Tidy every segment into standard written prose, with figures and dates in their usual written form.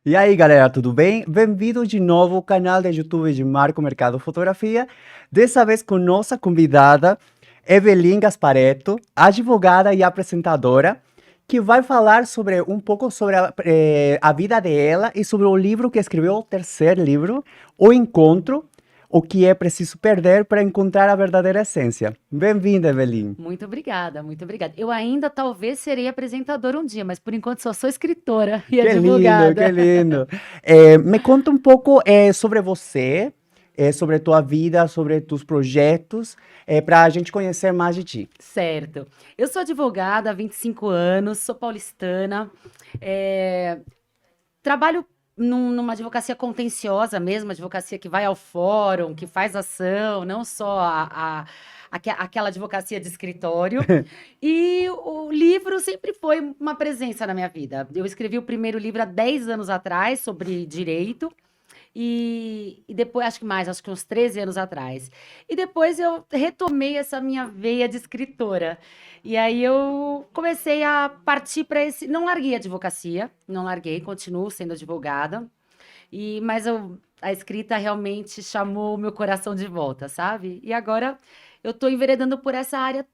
E aí, galera, tudo bem? Bem-vindo de novo ao canal do YouTube de Marco Mercado Fotografia. Dessa vez com nossa convidada, Evelyn Gasparetto, advogada e apresentadora, que vai falar sobre um pouco sobre a vida dela e sobre o livro que escreveu, o terceiro livro, O Encontro, o que é preciso perder para encontrar a verdadeira essência. Bem-vinda, Evelyn. Muito obrigada, muito obrigada. Eu ainda talvez serei apresentadora um dia, mas por enquanto só sou escritora e Que lindo, que advogada. lindo. Me conta um pouco sobre você, sobre a tua vida, sobre tus projetos, para a gente conhecer mais de ti. Certo. Eu sou advogada há 25 anos, sou paulistana, eh, trabalho numa advocacia contenciosa mesmo, advocacia que vai ao fórum, que faz ação, não só aquela advocacia de escritório. E o livro sempre foi uma presença na minha vida. Eu escrevi o primeiro livro há 10 anos atrás sobre direito. E depois, acho que uns 13 anos atrás. E depois eu retomei essa minha veia de escritora. E aí eu comecei a partir para esse. Não larguei a advocacia, não larguei, continuo sendo advogada. Mas a escrita realmente chamou o meu coração de volta, sabe? E agora eu estou enveredando por essa área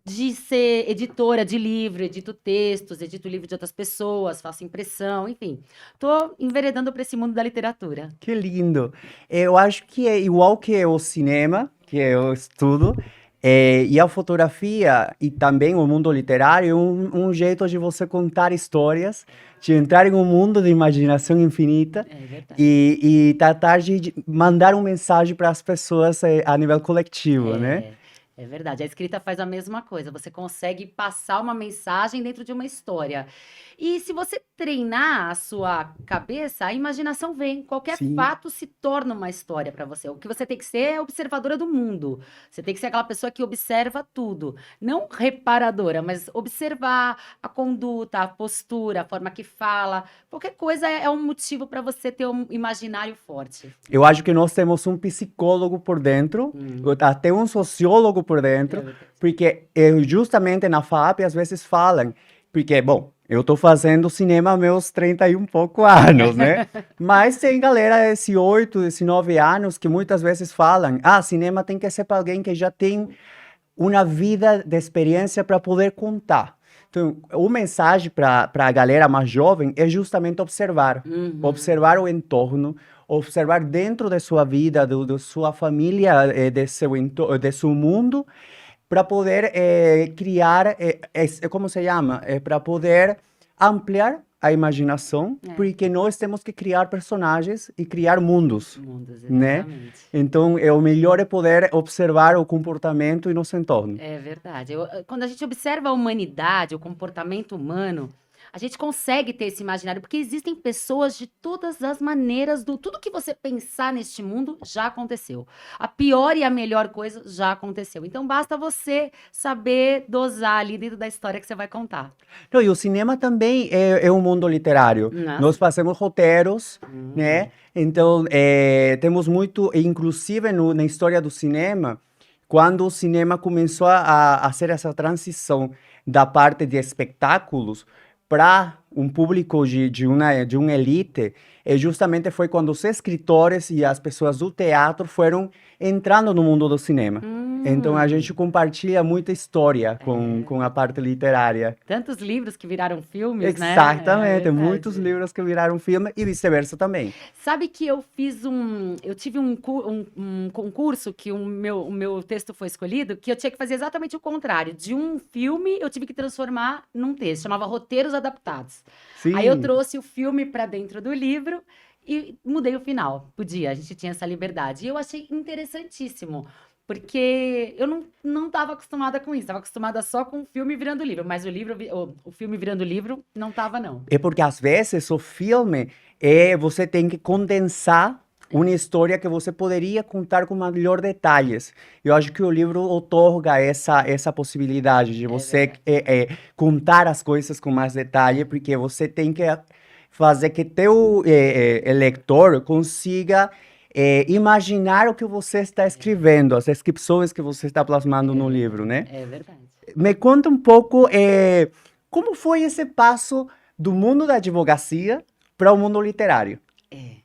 de ser editora de livro, edito textos, edito livro de outras pessoas, faço impressão, enfim. Tô enveredando para esse mundo da literatura. Que lindo. Eu acho que é igual que o cinema, que eu estudo, e a fotografia e também o mundo literário, é um jeito de você contar histórias, de entrar em um mundo de imaginação infinita É verdade. e tratar de mandar uma mensagem para as pessoas a nível coletivo, né? É, é verdade. A escrita faz a mesma coisa. Você consegue passar uma mensagem dentro de uma história. E se você treinar a sua cabeça, a imaginação vem. Qualquer Sim. fato se torna uma história para você. O que você tem que ser é observadora do mundo. Você tem que ser aquela pessoa que observa tudo. Não reparadora, mas observar a conduta, a postura, a forma que fala. Qualquer coisa é um motivo para você ter um imaginário forte. Eu acho que nós temos um psicólogo por dentro, Hum, até um sociólogo por é dentro, verdade. porque justamente na FAP às vezes falam, porque, bom, eu tô fazendo cinema há meus 30 e um pouco anos, né? Mas tem galera de 18, 19 anos que muitas vezes falam, cinema tem que ser para alguém que já tem uma vida de experiência para poder contar. Então, o mensagem para a galera mais jovem é justamente observar. Uhum. Observar o entorno, observar dentro da sua vida, da sua família, de seu mundo, para poder criar, como se chama? Para poder ampliar a imaginação, É. porque nós temos que criar personagens e criar mundos, Mundos, né? exatamente. Então, o melhor é poder observar o comportamento e nosso entorno. É verdade. Quando a gente observa a humanidade, o comportamento humano, a gente consegue ter esse imaginário, porque existem pessoas de todas as maneiras do tudo que você pensar neste mundo já aconteceu. A pior e a melhor coisa já aconteceu. Então basta você saber dosar ali dentro da história que você vai contar. Não, e o cinema também é um mundo literário. Nós Nossa. fazemos roteiros, né? Uhum. Então, temos muito, e inclusive na história do cinema, quando o cinema começou a ser essa transição da parte de espetáculos para um público de uma elite, justamente foi quando os escritores e as pessoas do teatro foram entrando no mundo do cinema. Então, a gente Hum. compartilha muita história com a É. parte literária. Tantos livros que viraram filmes, né? É Exatamente, muitos verdade. livros que viraram filme e vice-versa também. Sabe que eu tive um concurso que o meu texto foi escolhido, que eu tinha que fazer exatamente o contrário. De um filme, eu tive que transformar num texto, chamava Roteiros Adaptados. Aí eu Sim, trouxe o filme para dentro do livro e mudei o final. Podia, a gente tinha essa liberdade. E eu achei interessantíssimo, porque eu não estava acostumada com isso, estava acostumada só com o filme virando livro, mas o filme virando livro não estava, não. é porque às vezes o filme você tem que condensar uma história que você poderia contar com maior detalhes. Eu acho que o livro otorga essa possibilidade de É você verdade. contar as coisas com mais detalhe, porque você tem que fazer que teu leitor consiga imaginar o que você está escrevendo, as descrições que você está plasmando no livro, né? É verdade. Me conta um pouco como foi esse passo do mundo da advocacia para o mundo literário. É.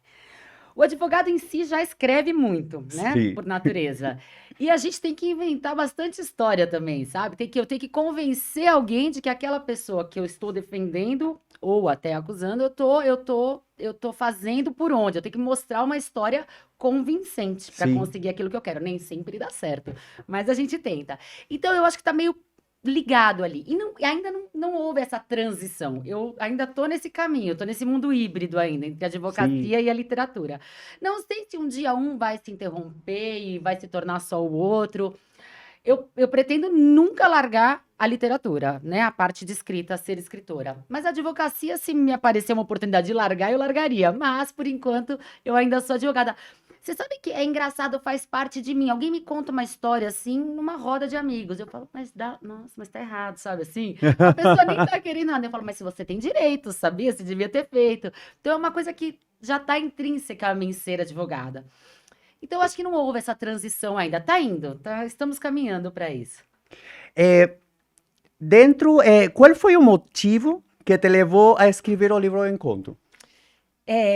O advogado em si já escreve muito, né? Sim. Por natureza. E a gente tem que inventar bastante história também, sabe? Eu tenho que convencer alguém de que aquela pessoa que eu estou defendendo ou até acusando, eu tô fazendo por onde? Eu tenho que mostrar uma história convincente para Sim. conseguir aquilo que eu quero. Nem sempre dá certo, mas a gente tenta. Então eu acho que tá meio ligado ali. E ainda não houve essa transição. Eu ainda tô nesse caminho, tô nesse mundo híbrido ainda, entre a Sim. advocacia e a literatura. Não sei se um dia um vai se interromper e vai se tornar só o outro. Eu pretendo nunca largar a literatura, né? A parte de escrita, ser escritora. Mas a advocacia, se me aparecer uma oportunidade de largar, eu largaria. Mas, por enquanto, eu ainda sou advogada. Você sabe que é engraçado, faz parte de mim. Alguém me conta uma história assim, numa roda de amigos. Eu falo, nossa, mas tá errado, sabe assim? A pessoa nem tá querendo nada. Eu falo, mas se você tem direito, sabia? Você devia ter feito. Então é uma coisa que já tá intrínseca a mim ser advogada. Então, eu acho que não houve essa transição ainda. Tá indo, tá? Estamos caminhando para isso. É, qual foi o motivo que te levou a escrever o livro O Encontro?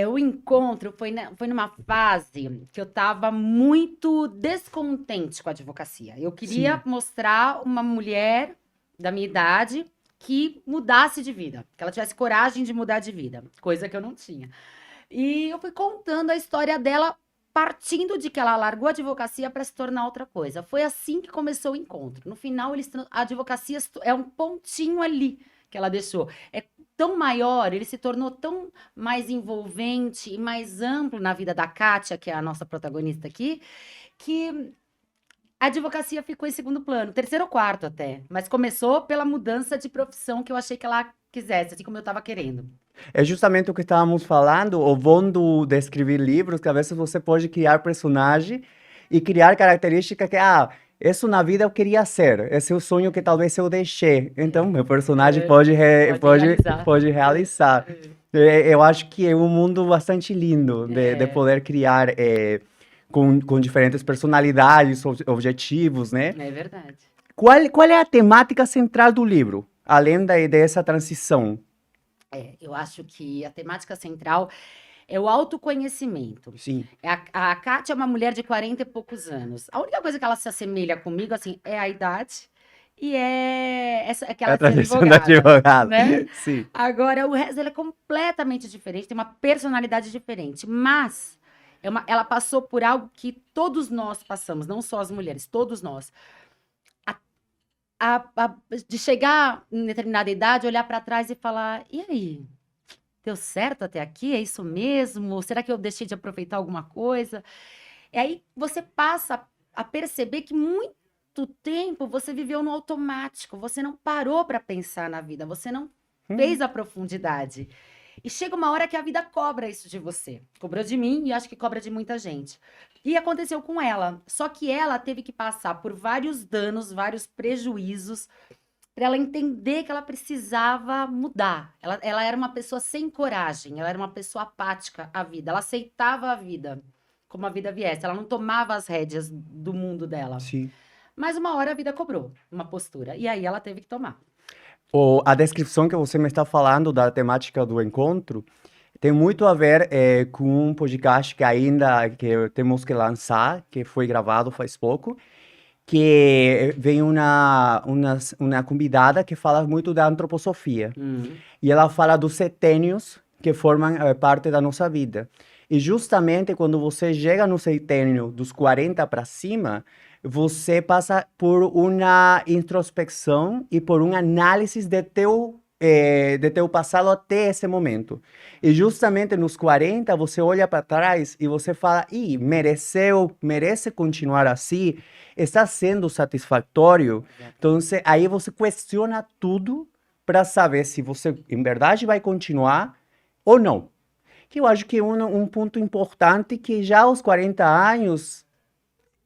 O encontro foi numa fase que eu estava muito descontente com a advocacia. Eu queria Sim. mostrar uma mulher da minha idade que mudasse de vida, que ela tivesse coragem de mudar de vida, coisa que eu não tinha. E eu fui contando a história dela, partindo de que ela largou a advocacia para se tornar outra coisa. Foi assim que começou o encontro. No final, a advocacia é um pontinho ali que ela deixou. É tão maior, ele se tornou tão mais envolvente e mais amplo na vida da Kátia, que é a nossa protagonista aqui, que a advocacia ficou em segundo plano, terceiro ou quarto até. Mas começou pela mudança de profissão que eu achei que ela quisesse, assim como eu estava querendo. É justamente o que estávamos falando, o bom de escrever livros, que às vezes você pode criar personagem e criar características que, isso na vida eu queria ser, esse é o sonho que talvez eu deixei. Então, meu personagem pode realizar. Eu acho que é um mundo bastante lindo de poder criar com diferentes personalidades, objetivos, né? É verdade. Qual é a temática central do livro, além dessa transição? Eu acho que a temática central é o autoconhecimento. Sim. A Kátia é uma mulher de 40 e poucos anos. A única coisa que ela se assemelha comigo, assim, é a idade e que ela A é tradição da advogada, advogada. né? Sim. Agora, o resto ela é completamente diferente, tem uma personalidade diferente, mas ela passou por algo que todos nós passamos, não só as mulheres, todos nós. De chegar em determinada idade, olhar para trás e falar: e aí? Deu certo até aqui? É isso mesmo? Será que eu deixei de aproveitar alguma coisa? E aí você passa a perceber que muito tempo você viveu no automático, você não parou para pensar na vida, você não fez a profundidade. E chega uma hora que a vida cobra isso de você. Cobrou de mim e acho que cobra de muita gente. E aconteceu com ela. Só que ela teve que passar por vários danos, vários prejuízos, para ela entender que ela precisava mudar. Ela era uma pessoa sem coragem, ela era uma pessoa apática à vida. Ela aceitava a vida como a vida viesse. Ela não tomava as rédeas do mundo dela. Sim. Mas uma hora a vida cobrou uma postura. E aí ela teve que tomar. A descrição que você me está falando da temática do encontro tem muito a ver com um podcast que temos que lançar, que foi gravado faz pouco, que vem uma convidada que fala muito da antroposofia. E ela fala dos setênios que formam parte da nossa vida. E justamente quando você chega no setênio dos 40 para cima, você passa por uma introspecção e por uma análise de teu passado até esse momento. E justamente nos 40, você olha para trás e você fala, merece continuar assim? Está sendo satisfatório? Então, aí você questiona tudo para saber se você, em verdade, vai continuar ou não. Que eu acho que um ponto importante que já aos 40 anos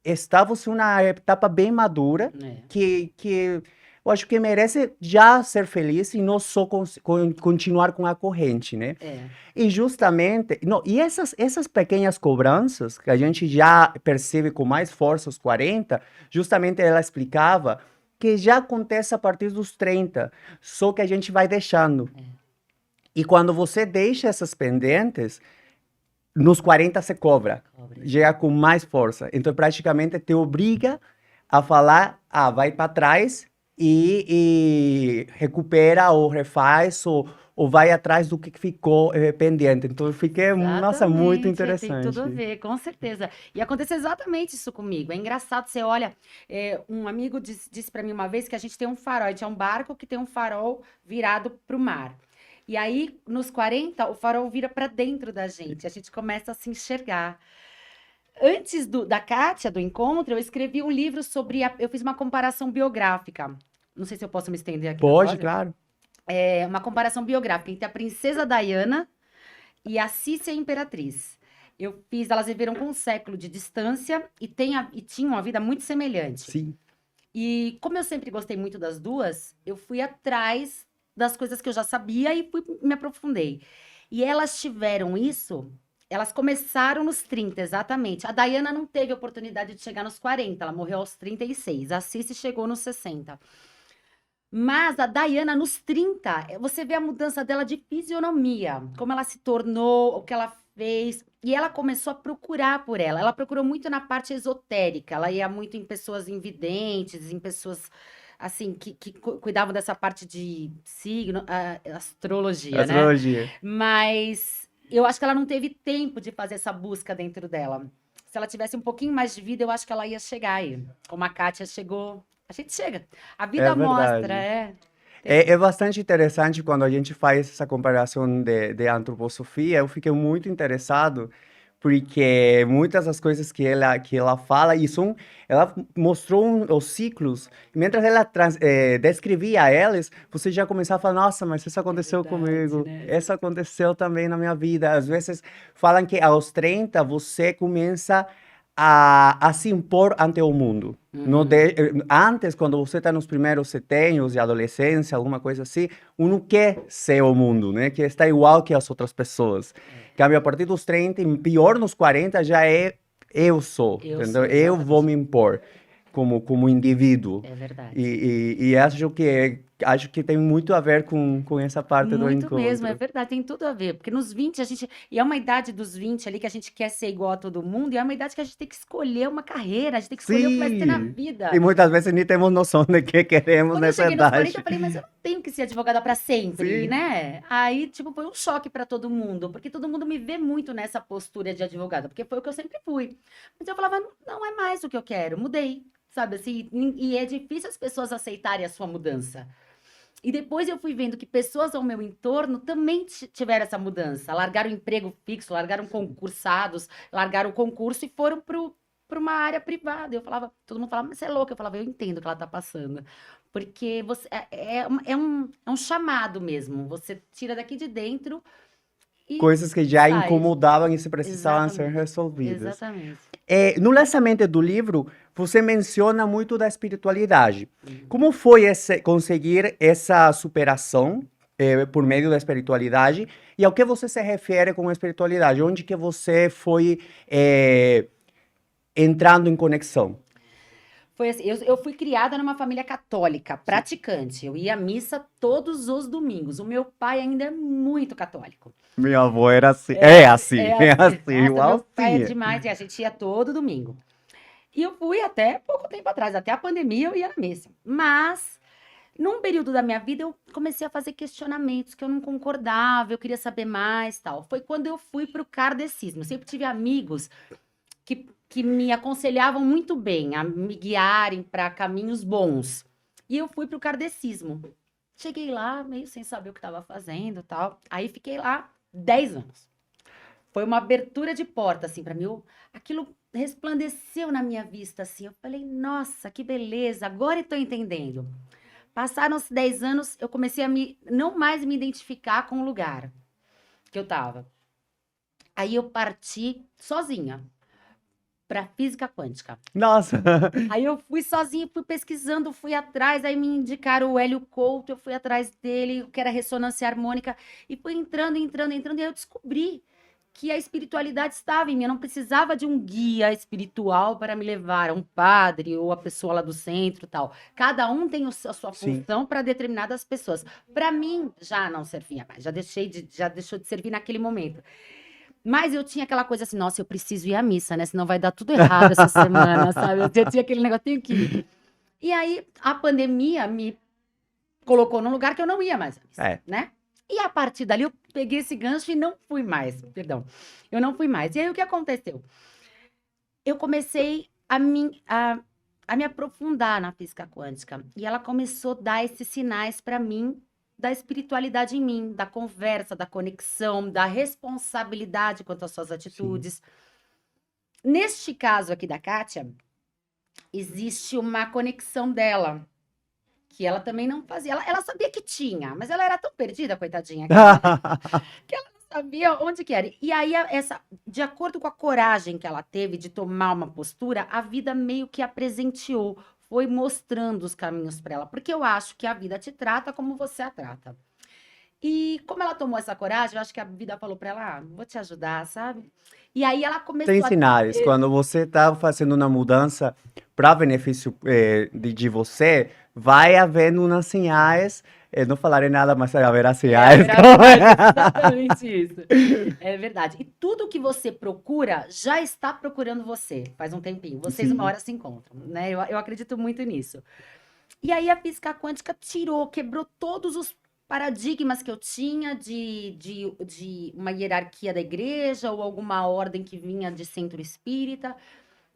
estávamos em uma etapa bem madura, que eu acho que merece já ser feliz e não só continuar com a corrente, né? E justamente, e essas pequenas cobranças que a gente já percebe com mais força aos 40, justamente ela explicava que já acontece a partir dos 30, só que a gente vai deixando. E quando você deixa essas pendentes, nos 40 se cobra, Cobre. chega com mais força. Então, praticamente te obriga a falar, vai para trás e recupera ou refaz ou vai atrás do que ficou pendente. Então, eu fiquei, nossa, muito Exatamente, tem tudo a interessante. ver, com certeza. E aconteceu exatamente isso comigo. É engraçado, você olha, um amigo disse para mim uma vez que a gente tem um farol, a gente é um barco que tem um farol virado para o mar. E aí, nos 40, o farol vira para dentro da gente, a gente começa a se enxergar. Antes da Kátia, do encontro, eu escrevi um livro sobre, eu fiz uma comparação biográfica. Não sei se eu posso me estender aqui, Pode, pode? claro. É uma comparação biográfica entre a princesa Diana e a Cícia Imperatriz. Eu fiz, elas viveram com um século de distância e tinham uma vida muito semelhante. Sim. E como eu sempre gostei muito das duas, eu fui atrás das coisas que eu já sabia e me aprofundei. E elas tiveram isso, elas começaram nos 30, exatamente. A Diana não teve oportunidade de chegar nos 40, ela morreu aos 36. A Cici chegou nos 60. Mas a Diana, nos 30, você vê a mudança dela de fisionomia, como ela se tornou, o que ela fez. E ela começou a procurar por ela. Ela procurou muito na parte esotérica. Ela ia muito em pessoas invidentes, em pessoas, assim, que cuidavam dessa parte de signo, astrologia, né? Astrologia. Mas eu acho que ela não teve tempo de fazer essa busca dentro dela. Se ela tivesse um pouquinho mais de vida, eu acho que ela ia chegar aí. Como a Kátia chegou. A gente chega. A É vida mostra, verdade. É bastante interessante quando a gente faz essa comparação de antroposofia. Eu fiquei muito interessado porque muitas das coisas que ela fala ela mostrou os ciclos. E mientras ela descrevia eles, você já começava a falar, nossa, mas isso aconteceu verdade, comigo, né? isso aconteceu também na minha vida. Às vezes falam que aos 30 você começa a se impor ante o mundo. Antes, quando você está nos primeiros setênios de adolescência, alguma coisa assim, não quer ser o mundo, né? Quer estar igual que as outras pessoas. Câmbio, a partir dos 30, e pior nos 40, já é eu sou, Eu entendeu? sou, Eu vou me exatamente. impor como indivíduo. É verdade. E acho que tem muito a ver com essa parte do Muito mesmo, é encontro. verdade, tem tudo a ver. Porque nos 20 a gente. E é uma idade dos 20 ali que a gente quer ser igual a todo mundo, e é uma idade que a gente tem que escolher uma carreira, a gente tem que escolher o que vai ter na Sim! E vida. muitas vezes nem temos noção de que queremos Quando eu nessa cheguei nos 40, eu idade. falei, mas eu não tenho que ser advogada para sempre, Sim. né? Aí, tipo, foi um choque para todo mundo, porque todo mundo me vê muito nessa postura de advogada, porque foi o que eu sempre fui. Mas eu falava, não é mais o que eu quero, mudei, sabe assim? E é difícil as pessoas aceitarem a sua mudança. E depois eu fui vendo que pessoas ao meu entorno também tiveram essa mudança. Largaram o emprego fixo, largaram concursados, largaram o concurso e foram para uma área privada. Eu falava, todo mundo falava, mas você é louca. Eu falava, eu entendo o que ela está passando. Porque você, é um chamado mesmo. Você tira daqui de dentro e Coisas que já sai. incomodavam e se precisavam ser Exatamente. resolvidas. Exatamente. No lançamento do livro, você menciona muito da espiritualidade. Como foi conseguir essa superação por meio da espiritualidade? E ao que você se refere com a espiritualidade? Onde que você foi entrando em conexão? Foi assim, eu fui criada numa família católica, praticante. Eu ia à missa todos os domingos. O meu pai ainda é muito católico. Meu avô era assim. É, É assim, é é assim. assim, Nossa, meu pai é igualzinho. demais e a gente ia todo domingo. E eu fui até pouco tempo atrás, até a pandemia eu ia na missa. Mas, num período da minha vida, eu comecei a fazer questionamentos que eu não concordava, eu queria saber mais, tal. Foi quando eu fui para o kardecismo. Eu sempre tive amigos que me aconselhavam muito bem, a me guiarem para caminhos bons. E eu fui para o kardecismo. Cheguei lá, meio sem saber o que estava fazendo, tal. Aí fiquei lá 10 anos. Foi uma abertura de porta, assim, para mim. Aquilo resplandeceu na minha vista, assim. Eu falei, nossa, que beleza, agora eu tô entendendo. Passaram os 10 anos, eu comecei a não mais me identificar com o lugar que eu tava. Aí eu parti sozinha para física quântica. Nossa! Aí eu fui sozinha, fui pesquisando, fui atrás, aí me indicaram o Hélio Couto, eu fui atrás dele, que era ressonância harmônica, e fui entrando, e aí eu descobri que a espiritualidade estava em mim. Eu não precisava de um guia espiritual para me levar, um padre ou a pessoa lá do centro e tal. Cada um tem a sua Sim. função para determinadas pessoas. Para mim, já não servia mais, já deixou de servir naquele momento. Mas eu tinha aquela coisa assim, nossa, eu preciso ir à missa, né? Senão vai dar tudo errado essa semana, sabe? Eu tinha aquele negócio, tenho que ir. E aí, a pandemia me colocou num lugar que eu não ia mais à missa, É. né? E a partir dali eu peguei esse gancho e não fui mais, perdão. Eu não fui mais. E aí o que aconteceu? Eu comecei a me aprofundar na física quântica. E ela começou a dar esses sinais para mim da espiritualidade em mim, da conversa, da conexão, da responsabilidade quanto às suas atitudes. Neste caso aqui da Kátia, existe uma conexão dela, que ela também não fazia. Ela sabia que tinha, mas ela era tão perdida, coitadinha, que ela não sabia onde que era. E aí, de acordo com a coragem que ela teve de tomar uma postura, a vida meio que a presenteou, foi mostrando os caminhos para ela. Porque eu acho que a vida te trata como você a trata. E como ela tomou essa coragem, eu acho que a vida falou para ela, vou te ajudar, sabe? E aí ela começou Tem sinais. Quando você está fazendo uma mudança para benefício de você, vai havendo umas sinais. Não falarei nada, mas haverá sinais. Exatamente isso. É verdade. E tudo que você procura já está procurando você faz um tempinho. Vocês Sim. uma hora se encontram, né? Eu acredito muito nisso. E aí a física quântica quebrou todos os paradigmas que eu tinha de uma hierarquia da igreja ou alguma ordem que vinha de centro espírita.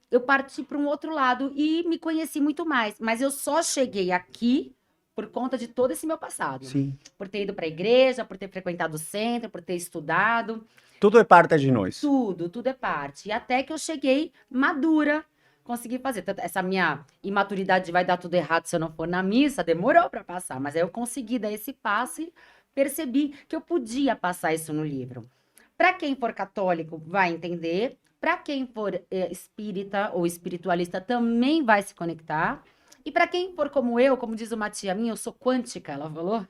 Eu parti para um outro lado e me conheci muito mais. Mas eu só cheguei aqui por conta de todo esse meu passado. Sim. Por ter ido para a igreja, por ter frequentado o centro, por ter estudado. Tudo é parte de nós. Tudo é parte. E até que eu cheguei madura, consegui fazer. Tanto essa minha imaturidade de vai dar tudo errado se eu não for na missa, demorou para passar. Mas aí eu consegui dar esse passo e percebi que eu podia passar isso no livro. Para quem for católico, vai entender. Para quem for espírita ou espiritualista, também vai se conectar. E para quem for como eu, como diz uma tia minha, eu sou quântica, ela falou.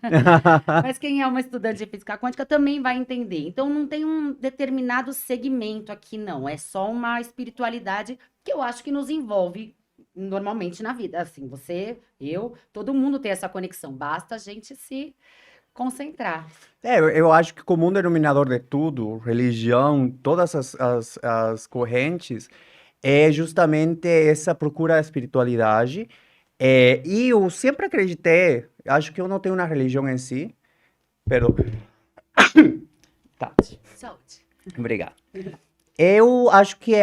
Mas quem é uma estudante de física quântica também vai entender. Então não tem um determinado segmento aqui, não. É só uma espiritualidade que eu acho que nos envolve normalmente na vida. Assim, você, eu, todo mundo tem essa conexão. Basta a gente se concentrar. Eu acho que o comum denominador de tudo, religião, todas as correntes, é justamente essa procura da espiritualidade. E eu sempre acreditei, acho que eu não tenho uma religião em si, pero... Tá, Saúde. obrigado. Eu acho que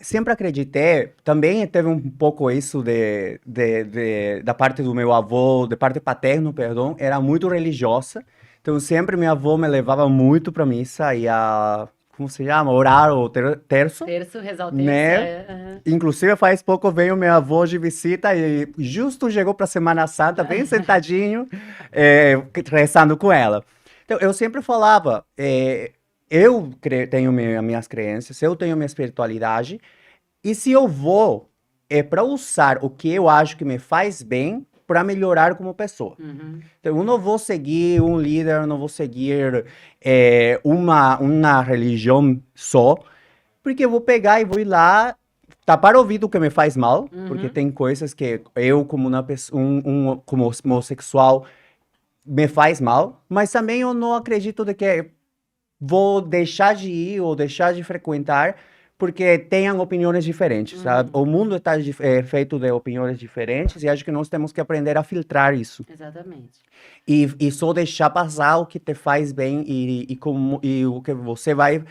sempre acreditei, também teve um pouco isso da parte do meu avô, da parte paterno, perdão, era muito religiosa. Então sempre minha avó me levava muito para missa e como se chama? Orar o terço. Terço, rezar o terço. Né? Inclusive, faz pouco veio meu avô de visita e justo chegou para Semana Santa, bem sentadinho, rezando com ela. Então, eu sempre falava, eu tenho minhas crenças, eu tenho minha espiritualidade, e se eu vou, é para usar o que eu acho que me faz bem para melhorar como pessoa. Uhum. Então, eu não vou seguir um líder, eu não vou seguir uma religião só, porque eu vou pegar e vou ir lá tapar o ouvido que me faz mal, porque tem coisas que eu, como como homossexual, me faz mal, mas também eu não acredito de que vou deixar de ir ou deixar de frequentar porque tenham opiniões diferentes, sabe? O mundo está feito de opiniões diferentes e acho que nós temos que aprender a filtrar isso. Exatamente. E só deixar passar o que te faz bem e o que você vai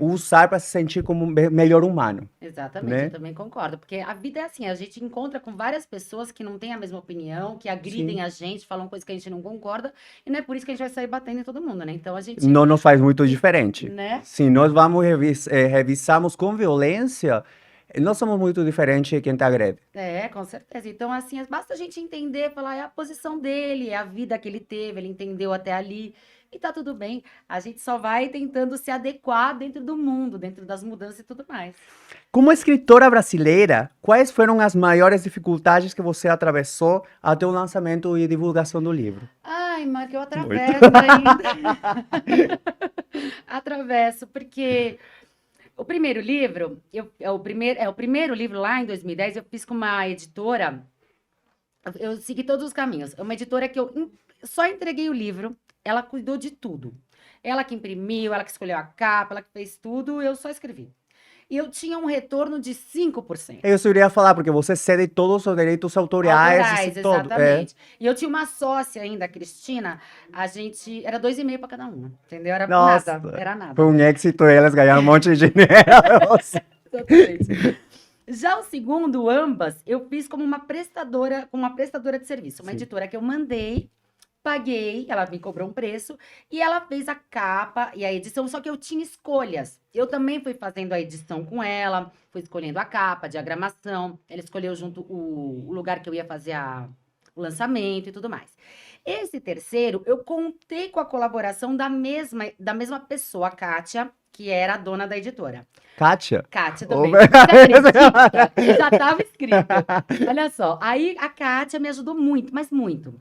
usar para se sentir como melhor humano. Exatamente, né? eu também concordo. Porque a vida é assim, a gente encontra com várias pessoas que não têm a mesma opinião, que agridem Sim. a gente, falam coisas que a gente não concorda, e não é por isso que a gente vai sair batendo em todo mundo, né? Então a gente, Não nos faz muito diferente. né? Se nós vamos revisarmos com violência, nós somos muito diferentes de quem te agrede. Com certeza. Então, assim, basta a gente entender, falar, é a posição dele, é a vida que ele teve, ele entendeu até ali, e tá tudo bem. A gente só vai tentando se adequar dentro do mundo, dentro das mudanças e tudo mais. Como escritora brasileira, quais foram as maiores dificuldades que você atravessou até o lançamento e divulgação do livro? Ai, Marco, eu Muito. atravesso ainda. Atravesso, porque o primeiro livro, é o primeiro livro lá em 2010, eu fiz com uma editora, eu segui todos os caminhos. É uma editora que só entreguei o livro, ela cuidou de tudo. Ela que imprimiu, ela que escolheu a capa, ela que fez tudo, eu só escrevi. E eu tinha um retorno de 5%. Eu só iria falar, porque você cede todos os direitos autoriais, Autorais, todo. É. exatamente. E eu tinha uma sócia ainda, a Cristina, a gente, era 2,5 para cada uma, entendeu? Era Nossa, nada, era foi nada. um êxito, elas ganharam um monte de dinheiro. Nossa. Exatamente. Já o segundo, ambas, eu fiz como uma prestadora, com uma prestadora de serviço, uma Sim. editora que eu mandei, paguei, ela me cobrou um preço e ela fez a capa e a edição, só que eu tinha escolhas. Eu também fui fazendo a edição com ela, fui escolhendo a capa, a diagramação, ela escolheu junto o lugar que eu ia fazer o lançamento e tudo mais. Esse terceiro, eu contei com a colaboração da mesma pessoa, a Kátia, que era a dona da editora. Kátia. Kátia Ô, também. Você acredita? Já estava escrito. Olha só, aí a Kátia me ajudou muito, mas muito.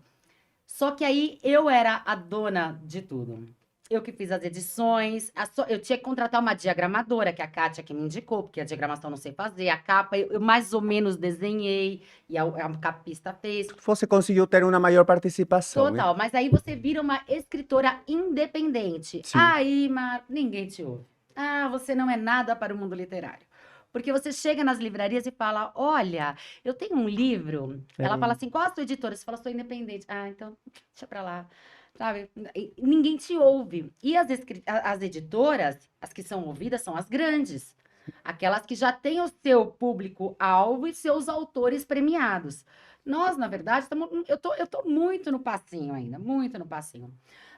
Só que aí eu era a dona de tudo. Eu que fiz as edições, eu tinha que contratar uma diagramadora, que é a Kátia que me indicou, porque a diagramação eu não sei fazer, a capa eu mais ou menos desenhei, e a capista fez. Você conseguiu ter uma maior participação. Total, mas aí você vira uma escritora independente. Sim. Aí, ninguém te ouve. Ah, você não é nada para o mundo literário. Porque você chega nas livrarias e fala: Olha, eu tenho um livro. Ela fala assim: Qual a sua editora? Você fala: Sou independente. Ah, então deixa pra lá. Sabe? E ninguém te ouve. E as editoras, as que são ouvidas, são as grandes. Aquelas que já têm o seu público-alvo e seus autores premiados. Nós, na verdade, eu tô muito no passinho ainda, muito no passinho.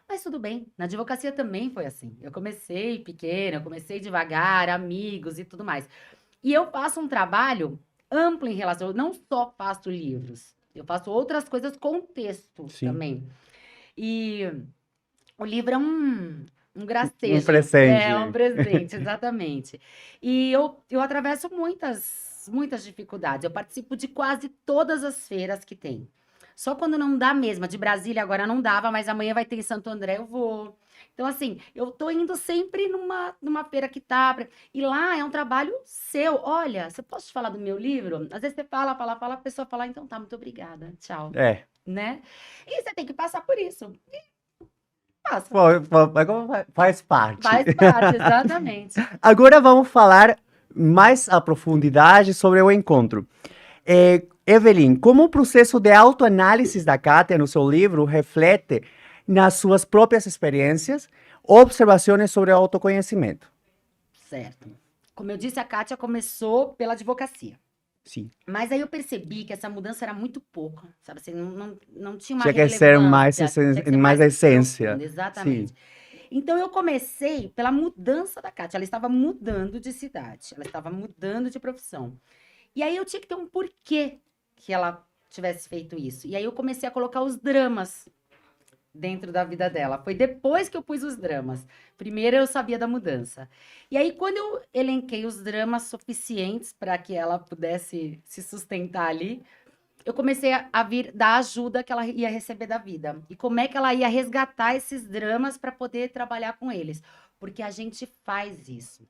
Mas tudo bem, na advocacia também foi assim. Eu comecei pequena, eu comecei devagar, amigos e tudo mais. E eu faço um trabalho amplo em relação, eu não só faço livros, eu faço outras coisas com texto Sim. também. E o livro é um gracejo. presente. É um presente, exatamente. E eu atravesso muitas dificuldades. Eu participo de quase todas as feiras que tem. Só quando não dá mesmo. A de Brasília agora não dava, mas amanhã vai ter em Santo André, eu vou. Então, assim, eu tô indo sempre numa feira que tá. E lá é um trabalho seu. Olha, você pode falar do meu livro? Às vezes você fala, a pessoa fala, então tá, muito obrigada, tchau. É. Né? E você tem que passar por isso. Passa. Faz parte. Faz parte, exatamente. Agora vamos falar mais a profundidade sobre o encontro. Evelyn, como o processo de autoanálise da Kátia no seu livro reflete nas suas próprias experiências, observações sobre o autoconhecimento? Certo. Como eu disse, a Kátia começou pela advocacia. Sim. Mas aí eu percebi que essa mudança era muito pouca, sabe? Assim, não tinha uma Tinha que ser mais, relevância, tinha que ser mais essência. profunda, exatamente. Sim. Então eu comecei pela mudança da Kátia. Ela estava mudando de cidade, ela estava mudando de profissão. E aí eu tinha que ter um porquê que ela tivesse feito isso. E aí eu comecei a colocar os dramas dentro da vida dela. Foi depois que eu pus os dramas. Primeiro eu sabia da mudança. E aí quando eu elenquei os dramas suficientes para que ela pudesse se sustentar ali, eu comecei a vir da ajuda que ela ia receber da vida. E como é que ela ia resgatar esses dramas para poder trabalhar com eles. Porque a gente faz isso.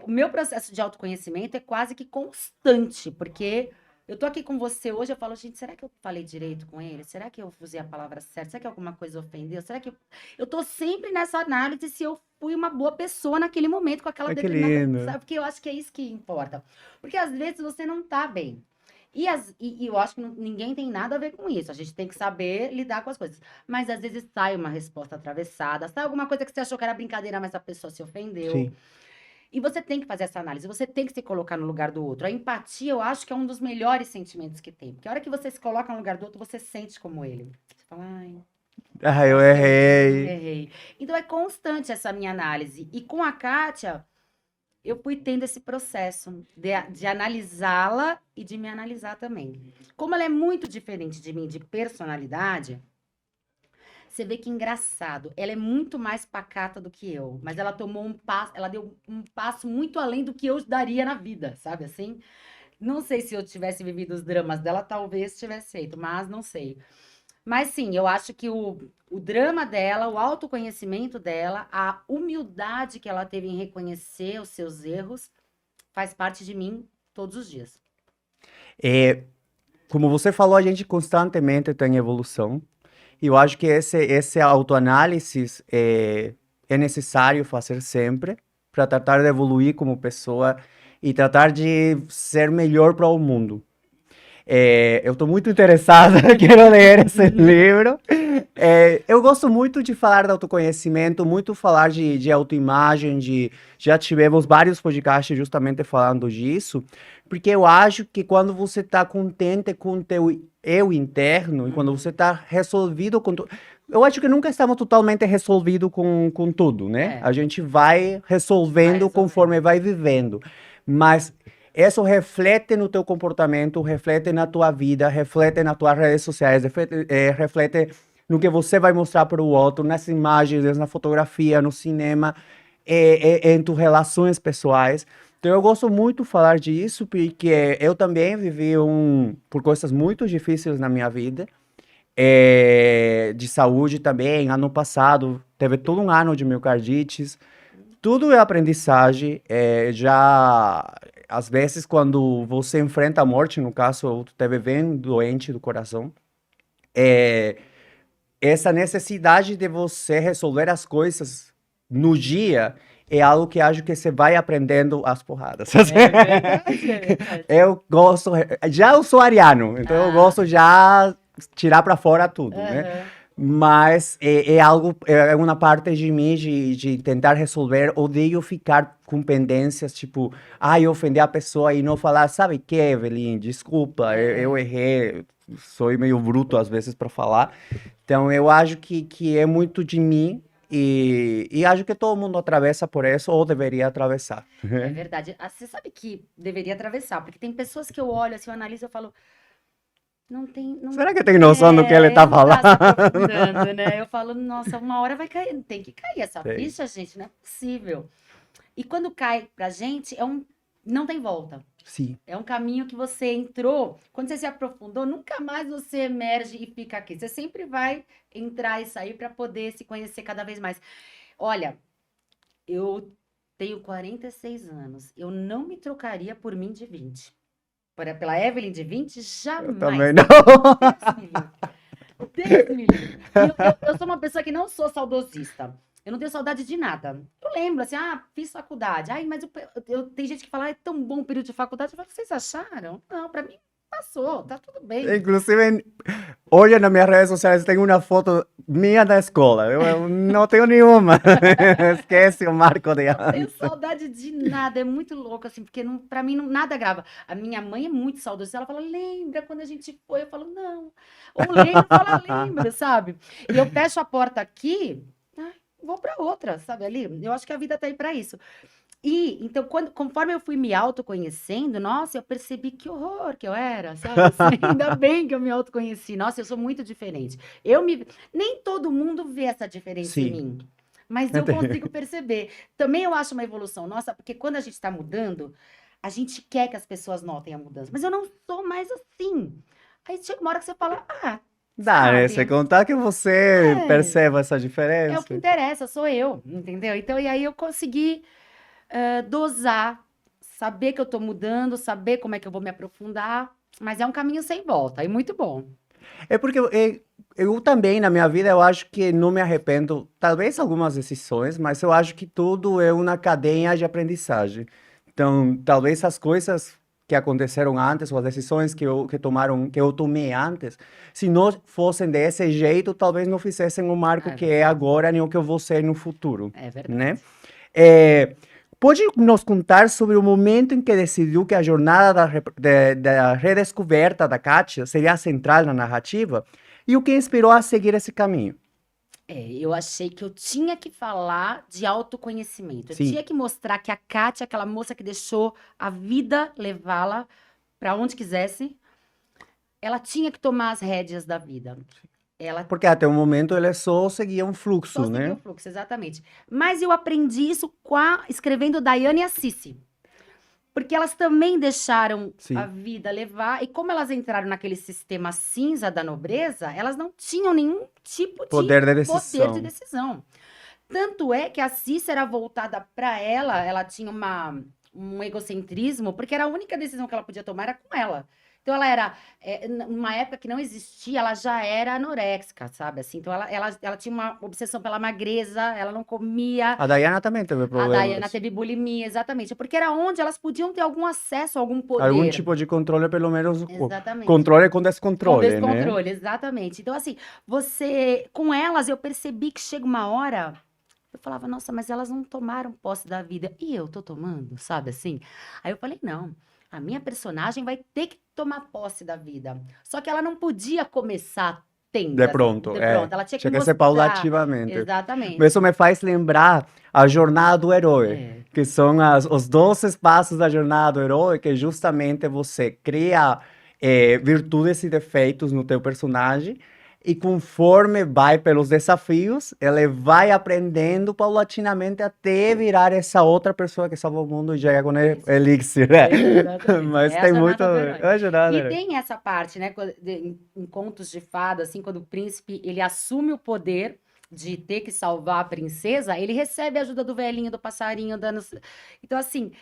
O meu processo de autoconhecimento é quase que constante, porque eu tô aqui com você hoje, eu falo, gente, será que eu falei direito com ele? Será que eu usei a palavra certa? Será que alguma coisa ofendeu? Será que eu tô sempre nessa análise se eu fui uma boa pessoa naquele momento com aquela Ai, que lindo. sabe? Porque eu acho que é isso que importa. Porque às vezes você não tá bem. E eu acho que ninguém tem nada a ver com isso. A gente tem que saber lidar com as coisas. Mas às vezes sai uma resposta atravessada, sai alguma coisa que você achou que era brincadeira, mas a pessoa se ofendeu. Sim. E você tem que fazer essa análise, você tem que se colocar no lugar do outro. A empatia, eu acho que é um dos melhores sentimentos que tem. Porque a hora que você se coloca no lugar do outro, você sente como ele. Você fala, ai, Eu errei. errei. Então é constante essa minha análise. E com a Kátia, eu fui tendo esse processo de analisá-la e de me analisar também. Como ela é muito diferente de mim, de personalidade, você vê que engraçado. Ela é muito mais pacata do que eu, mas ela tomou um passo, ela deu um passo muito além do que eu daria na vida, sabe assim? Não sei se eu tivesse vivido os dramas dela, talvez tivesse feito, mas não sei. Mas sim, eu acho que o drama dela, o autoconhecimento dela, a humildade que ela teve em reconhecer os seus erros, faz parte de mim todos os dias. É, como você falou, a gente constantemente está em evolução. E eu acho que esse autoanálise é necessário fazer sempre para tratar de evoluir como pessoa e tratar de ser melhor para o mundo. Eu estou muito interessada, quero ler esse livro. Eu gosto muito de falar de autoconhecimento, muito falar de autoimagem, já tivemos vários podcasts justamente falando disso, porque eu acho que quando você está contente com o teu eu interno, e quando você está resolvido com tudo. Eu acho que nunca estamos totalmente resolvidos com tudo, né? É, A gente vai vai resolvendo resolvendo. conforme vai vivendo. Mas isso reflete no teu comportamento, reflete na tua vida, reflete nas tuas redes sociais, reflete no que você vai mostrar para o outro, nas imagens, na fotografia, no cinema, em tuas relações pessoais. Então eu gosto muito de falar disso, porque eu também vivi por coisas muito difíceis na minha vida, de saúde também. Ano passado teve todo um ano de miocardite, tudo é aprendizagem. Já às vezes quando você enfrenta a morte, no caso eu esteve bem doente do coração, é, essa necessidade de você resolver as coisas no dia é algo que acho que você vai aprendendo às porradas. É verdade, é verdade. Eu gosto, já eu sou ariano, então eu Ah, gosto já tirar para fora tudo, né? aham. Mas é algo, é uma parte de mim de tentar resolver. Odeio ficar com pendências, tipo, eu ofendi a pessoa e não falar, sabe que, Evelyn, desculpa, eu É, errei, sou meio bruto às vezes para falar. Então eu acho que é muito de mim e acho que todo mundo atravessa por isso ou deveria atravessar. é verdade. Ah, você sabe que deveria atravessar, porque tem pessoas que eu olho, assim, eu analiso, eu falo, não tem, não, Será que tem noção do que ele tá não falando? tá se aprofundando, né? Eu falo, nossa, uma hora vai cair, tem que cair essa Tem. ficha, gente, não é possível. E quando cai pra gente, não tem volta. Sim, É um caminho que você entrou, quando você se aprofundou, nunca mais você emerge e fica aqui. Você sempre vai entrar e sair para poder se conhecer cada vez mais. Olha, eu tenho 46 anos. Eu não me trocaria por mim de 20. Pela Evelyn de 20, eu jamais. também não. Deus me livre. Deus me livre. E eu sou uma pessoa que não sou saudosista. Eu não tenho saudade de nada. Eu lembro, assim, fiz faculdade. Ai, mas tem gente que fala, é tão bom o período de faculdade. Eu falo, vocês acharam? Não, pra mim passou, tá tudo bem. Inclusive, hoje nas minhas redes sociais tem uma foto minha da escola. Eu não tenho nenhuma. Esquece o marco de Não tenho antes. saudade de nada. É muito louco, assim, porque não, pra mim nada grava. A minha mãe é muito saudosista. Ela fala, lembra quando a gente foi? Eu falo, não. Ou lembra, fala, lembra, sabe? E eu fecho a porta aqui, ai, vou pra outra, sabe ali? Eu acho que a vida tá aí pra isso. E então, conforme eu fui me autoconhecendo, nossa, eu percebi que horror que eu era, sabe? Assim, ainda bem que eu me autoconheci. Nossa, eu sou muito diferente. Nem todo mundo vê essa diferença em Sim. mim, mas eu consigo perceber. Também eu acho uma evolução nossa, porque quando a gente está mudando, a gente quer que as pessoas notem a mudança. Mas eu não sou mais assim. Aí chega uma hora que você fala, Dá, né? Você sabe? contar que você É, perceba essa é o que diferença. interessa, sou eu, entendeu? Então, e aí eu consegui dosar, saber que eu tô mudando, saber como é que eu vou me aprofundar, mas é um caminho sem volta e muito bom. É porque eu também, na minha vida, eu acho que não me arrependo, talvez algumas decisões, mas eu acho que tudo é uma cadeia de aprendizagem. Então, talvez as coisas que aconteceram antes, ou as decisões que eu tomei antes, se não fossem desse jeito, talvez não fizessem o marco É que é verdade. agora, nem o que eu vou ser no futuro, É né? verdade. É, pode nos contar sobre o momento em que decidiu que a jornada da redescoberta da Kátia seria central na narrativa e o que inspirou a seguir esse caminho? Eu achei que eu tinha que falar de autoconhecimento. Eu Sim, tinha que mostrar que a Kátia, aquela moça que deixou a vida levá-la para onde quisesse, ela tinha que tomar as rédeas da vida. Ela porque até o momento ele só seguia um só fluxo, seguia o né? fluxo, exatamente. Mas eu aprendi isso escrevendo Diane Assisi. Porque elas também deixaram Sim. a vida levar, e como elas entraram naquele sistema cinza da nobreza, elas não tinham nenhum tipo de Poder de poder de decisão. decisão. Tanto é que a Cícera voltada para ela tinha um egocentrismo, porque era a única decisão que ela podia tomar era com ela. Então ela era, numa época que não existia, ela já era anoréxica, sabe? Assim, então ela tinha uma obsessão pela magreza, ela não comia. A Diana também teve A Diana problemas. teve bulimia, exatamente, porque era onde elas podiam ter algum acesso a algum Algum poder. tipo de controle, pelo menos Exatamente. controle com Com descontrole, né? descontrole, exatamente. Então, assim, com elas, eu percebi que chega uma hora, eu falava, nossa, mas elas não tomaram posse da vida. E eu tô tomando, sabe assim? Aí eu falei, não, a minha personagem vai ter que tomar posse da vida. Só que ela não podia começar tendo De pronto, de é. pronto. Ela tinha que Tinha que ser mostrar. paulativamente. Exatamente. Isso me faz lembrar a jornada do herói, É. que são os 12 passos da jornada do herói, que justamente você cria virtudes e defeitos no teu personagem, e conforme vai pelos desafios, ele vai aprendendo paulatinamente até virar essa outra pessoa que salva o mundo e chega com Isso. elixir, né? Exatamente. Mas É a tem muito jornada a do ver. herói. É a jornada do E herói. tem essa parte, né, em contos de fada, assim, quando o príncipe ele assume o poder de ter que salvar a princesa, ele recebe a ajuda do velhinho, do passarinho, dando. Então, assim,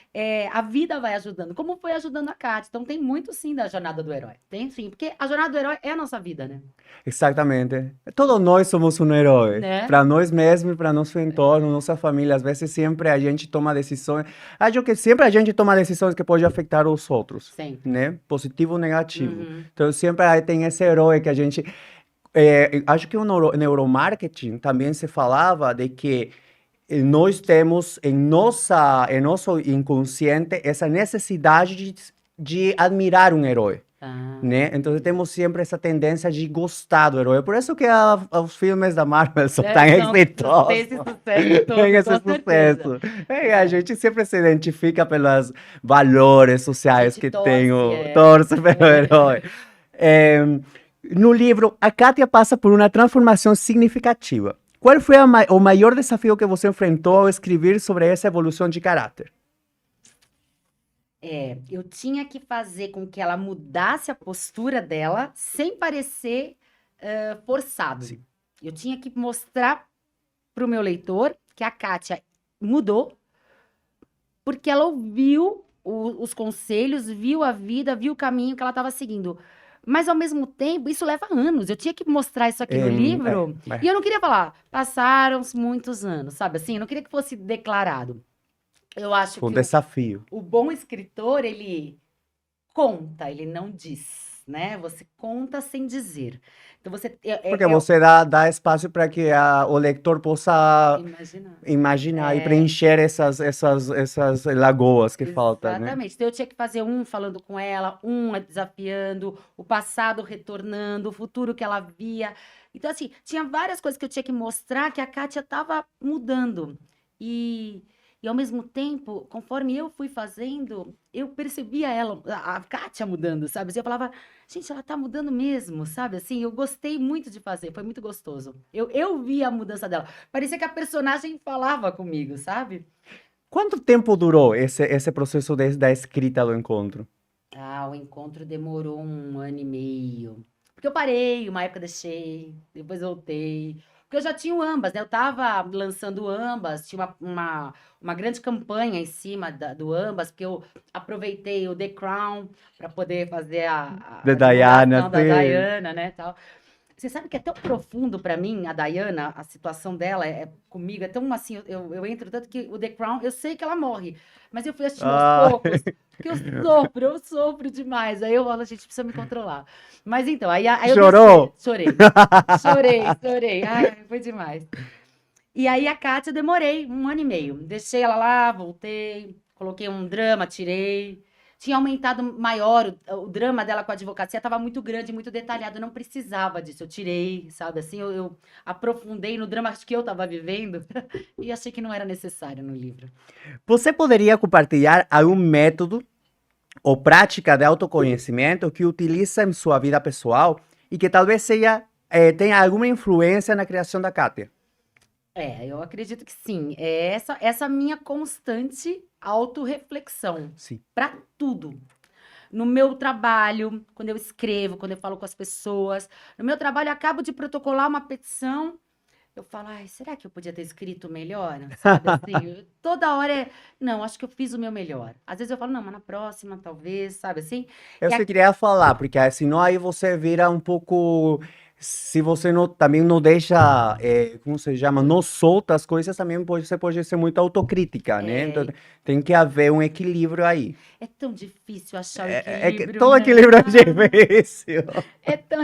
a vida vai ajudando, como foi ajudando a Kátia. Então, tem muito sim da jornada do herói. Tem sim, porque a jornada do herói é a nossa vida, né? Exatamente. Todos nós somos um herói. Né? Para nós mesmos, para nosso entorno, nossa família. Às vezes, sempre a gente toma decisões. Acho que sempre a gente toma decisões que podem afetar os outros, Sempre. né? Positivo ou negativo. Uhum. Então, sempre tem esse herói que a gente. Acho que o neuromarketing também se falava de que nós temos em nosso inconsciente essa necessidade de admirar um herói. Ah. Né? Então temos sempre essa tendência de gostar do herói. Por isso que os filmes da Marvel são tão Tem exitosos. esse sucesso todo, Tem esse com certeza. sucesso. A gente sempre se identifica pelos valores A sociais gente que torce, tem torce pelo herói. No livro, a Kátia passa por uma transformação significativa. Qual foi o maior desafio que você enfrentou ao escrever sobre essa evolução de caráter? Eu tinha que fazer com que ela mudasse a postura dela sem parecer forçado. Sim. Eu tinha que mostrar para o meu leitor que a Kátia mudou porque ela ouviu os conselhos, viu a vida, viu o caminho que ela estava seguindo. Mas, ao mesmo tempo, isso leva anos. Eu tinha que mostrar isso aqui no livro. E eu não queria falar, passaram muitos anos, sabe assim? Eu não queria que fosse declarado. Eu acho Foi um que desafio. o bom escritor, ele conta, ele não diz, né? Você conta sem dizer. Então, você... Porque você dá espaço para que o leitor possa imaginar e preencher essas lagoas que faltam, né? Exatamente. Então, eu tinha que fazer um falando com ela, um desafiando, o passado retornando, o futuro que ela via. Então, assim, tinha várias coisas que eu tinha que mostrar que a Kátia estava mudando. E ao mesmo tempo, conforme eu fui fazendo, eu percebia ela, a Kátia mudando, sabe? Assim, eu falava, gente, ela tá mudando mesmo, sabe? Assim, eu gostei muito de fazer, foi muito gostoso. Eu vi a mudança dela. Parecia que a personagem falava comigo, sabe? Quanto tempo durou esse processo da escrita do encontro? O encontro demorou 1 ano e meio. Porque eu parei, uma época deixei, depois voltei. Porque eu já tinha o Ambas, né? Eu tava lançando o Ambas, tinha uma grande campanha em cima do Ambas, porque eu aproveitei o The Crown para poder fazer a Da Diana, divulgação da sim. Diana, né, tal. Você sabe que é tão profundo para mim, a Diana, a situação dela comigo, é tão assim, eu entro tanto que o The Crown, eu sei que ela morre, mas eu fui assistindo aos poucos, porque eu sofro demais. Aí eu falo, gente, precisa me controlar. Mas então, aí eu Chorou? chorei. Ai, foi demais. E aí a Kátia, eu demorei 1 ano e meio. Deixei ela lá, voltei, coloquei um drama, tirei. Tinha aumentado maior, o drama dela com a advocacia estava muito grande, muito detalhado, eu não precisava disso, eu tirei, sabe, assim, eu aprofundei no drama que eu estava vivendo e achei que não era necessário no livro. Você poderia compartilhar algum método ou prática de autoconhecimento que utiliza em sua vida pessoal e que talvez tenha alguma influência na criação da Kátia? Eu acredito que sim. É essa minha constante autorreflexão Sim. para tudo. No meu trabalho, quando eu escrevo, quando eu falo com as pessoas, no meu trabalho eu acabo de protocolar uma petição, eu falo, ai, será que eu podia ter escrito melhor? Sabe assim, toda hora não, acho que eu fiz o meu melhor. Às vezes eu falo, não, mas na próxima, talvez, sabe assim? Eu E só queria falar, porque senão aí você vira um pouco. Se você não, também não deixa, como se chama, não solta as coisas, também você pode ser muito autocrítica, né? Então, é, tem que haver um equilíbrio aí. é tão difícil achar o É que equilíbrio, todo né? equilíbrio é Ah, difícil.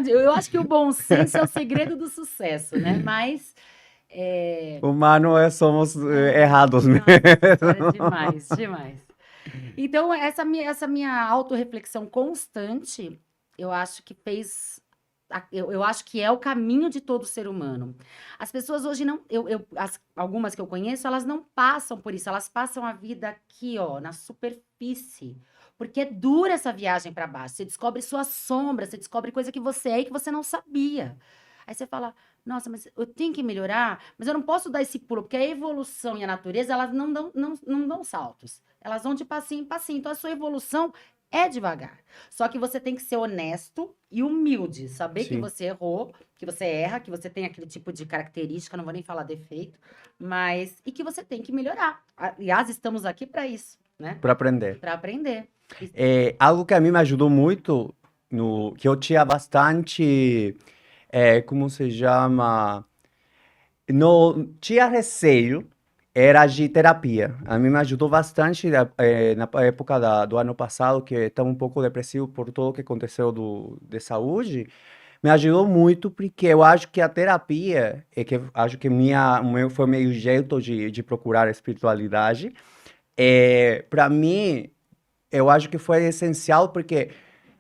eu acho que o bom senso é o segredo do sucesso, né? Mas é, Humanos somos errados mesmo. nossa senhora, demais, demais. Então, essa minha autorreflexão constante, eu acho que fez. Eu acho que é o caminho de todo ser humano. As pessoas hoje não. Algumas que eu conheço, elas não passam por isso, elas passam a vida aqui, ó, na superfície. Porque é dura essa viagem para baixo. Você descobre sua sombra, você descobre coisa que você é e que você não sabia. Aí você fala, nossa, mas eu tenho que melhorar, mas eu não posso dar esse pulo, porque a evolução e a natureza, elas não dão saltos. Elas vão de passinho em passinho. Então, a sua evolução é devagar. Só que você tem que ser honesto e humilde. Saber que Sim, você errou, que você erra, que você tem aquele tipo de característica, não vou nem falar defeito, mas. E que você tem que melhorar. Aliás, estamos aqui para isso, né? para aprender. Para aprender. Algo que a mim me ajudou muito, que eu tinha bastante, como se chama, não tinha receio, era de terapia. A mim me ajudou bastante na época do ano passado, que estava um pouco depressivo por tudo o que aconteceu de saúde. Me ajudou muito porque eu acho que a terapia, que acho que o meu foi meio jeito de procurar a espiritualidade. Para mim, eu acho que foi essencial porque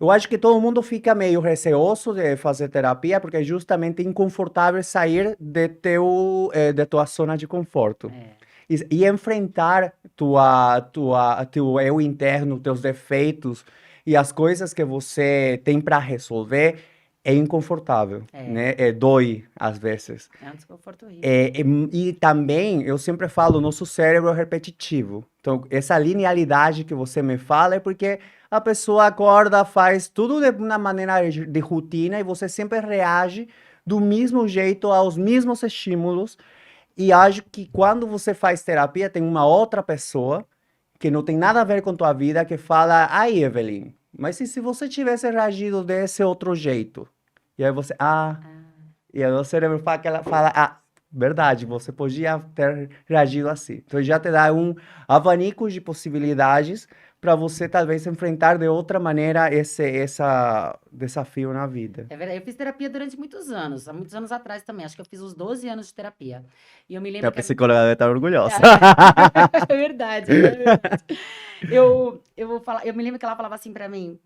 eu acho que todo mundo fica meio receoso de fazer terapia porque é justamente inconfortável sair de tua zona de conforto. É, E enfrentar teu eu interno, teus defeitos e as coisas que você tem para resolver é inconfortável, é, né? Dói às vezes. é um desconforto horrível. E também, eu sempre falo, nosso cérebro é repetitivo. Então, essa linearidade que você me fala é porque a pessoa acorda, faz tudo de uma maneira de rotina e você sempre reage do mesmo jeito aos mesmos estímulos. E acho que quando você faz terapia, tem uma outra pessoa que não tem nada a ver com tua vida que fala, ai, Evelyn, mas e se você tivesse reagido desse outro jeito? E aí você, Ah, e aí o cérebro fala, verdade, você podia ter reagido assim. Então já te dá um abanico de possibilidades para você talvez enfrentar de outra maneira esse desafio na vida. é verdade. Eu fiz terapia durante muitos anos, há muitos anos atrás também. Acho que eu fiz uns 12 anos de terapia. E eu me lembro A que psicóloga deve estar orgulhosa. É verdade, é verdade. Eu vou falar, eu me lembro que ela falava assim pra mim: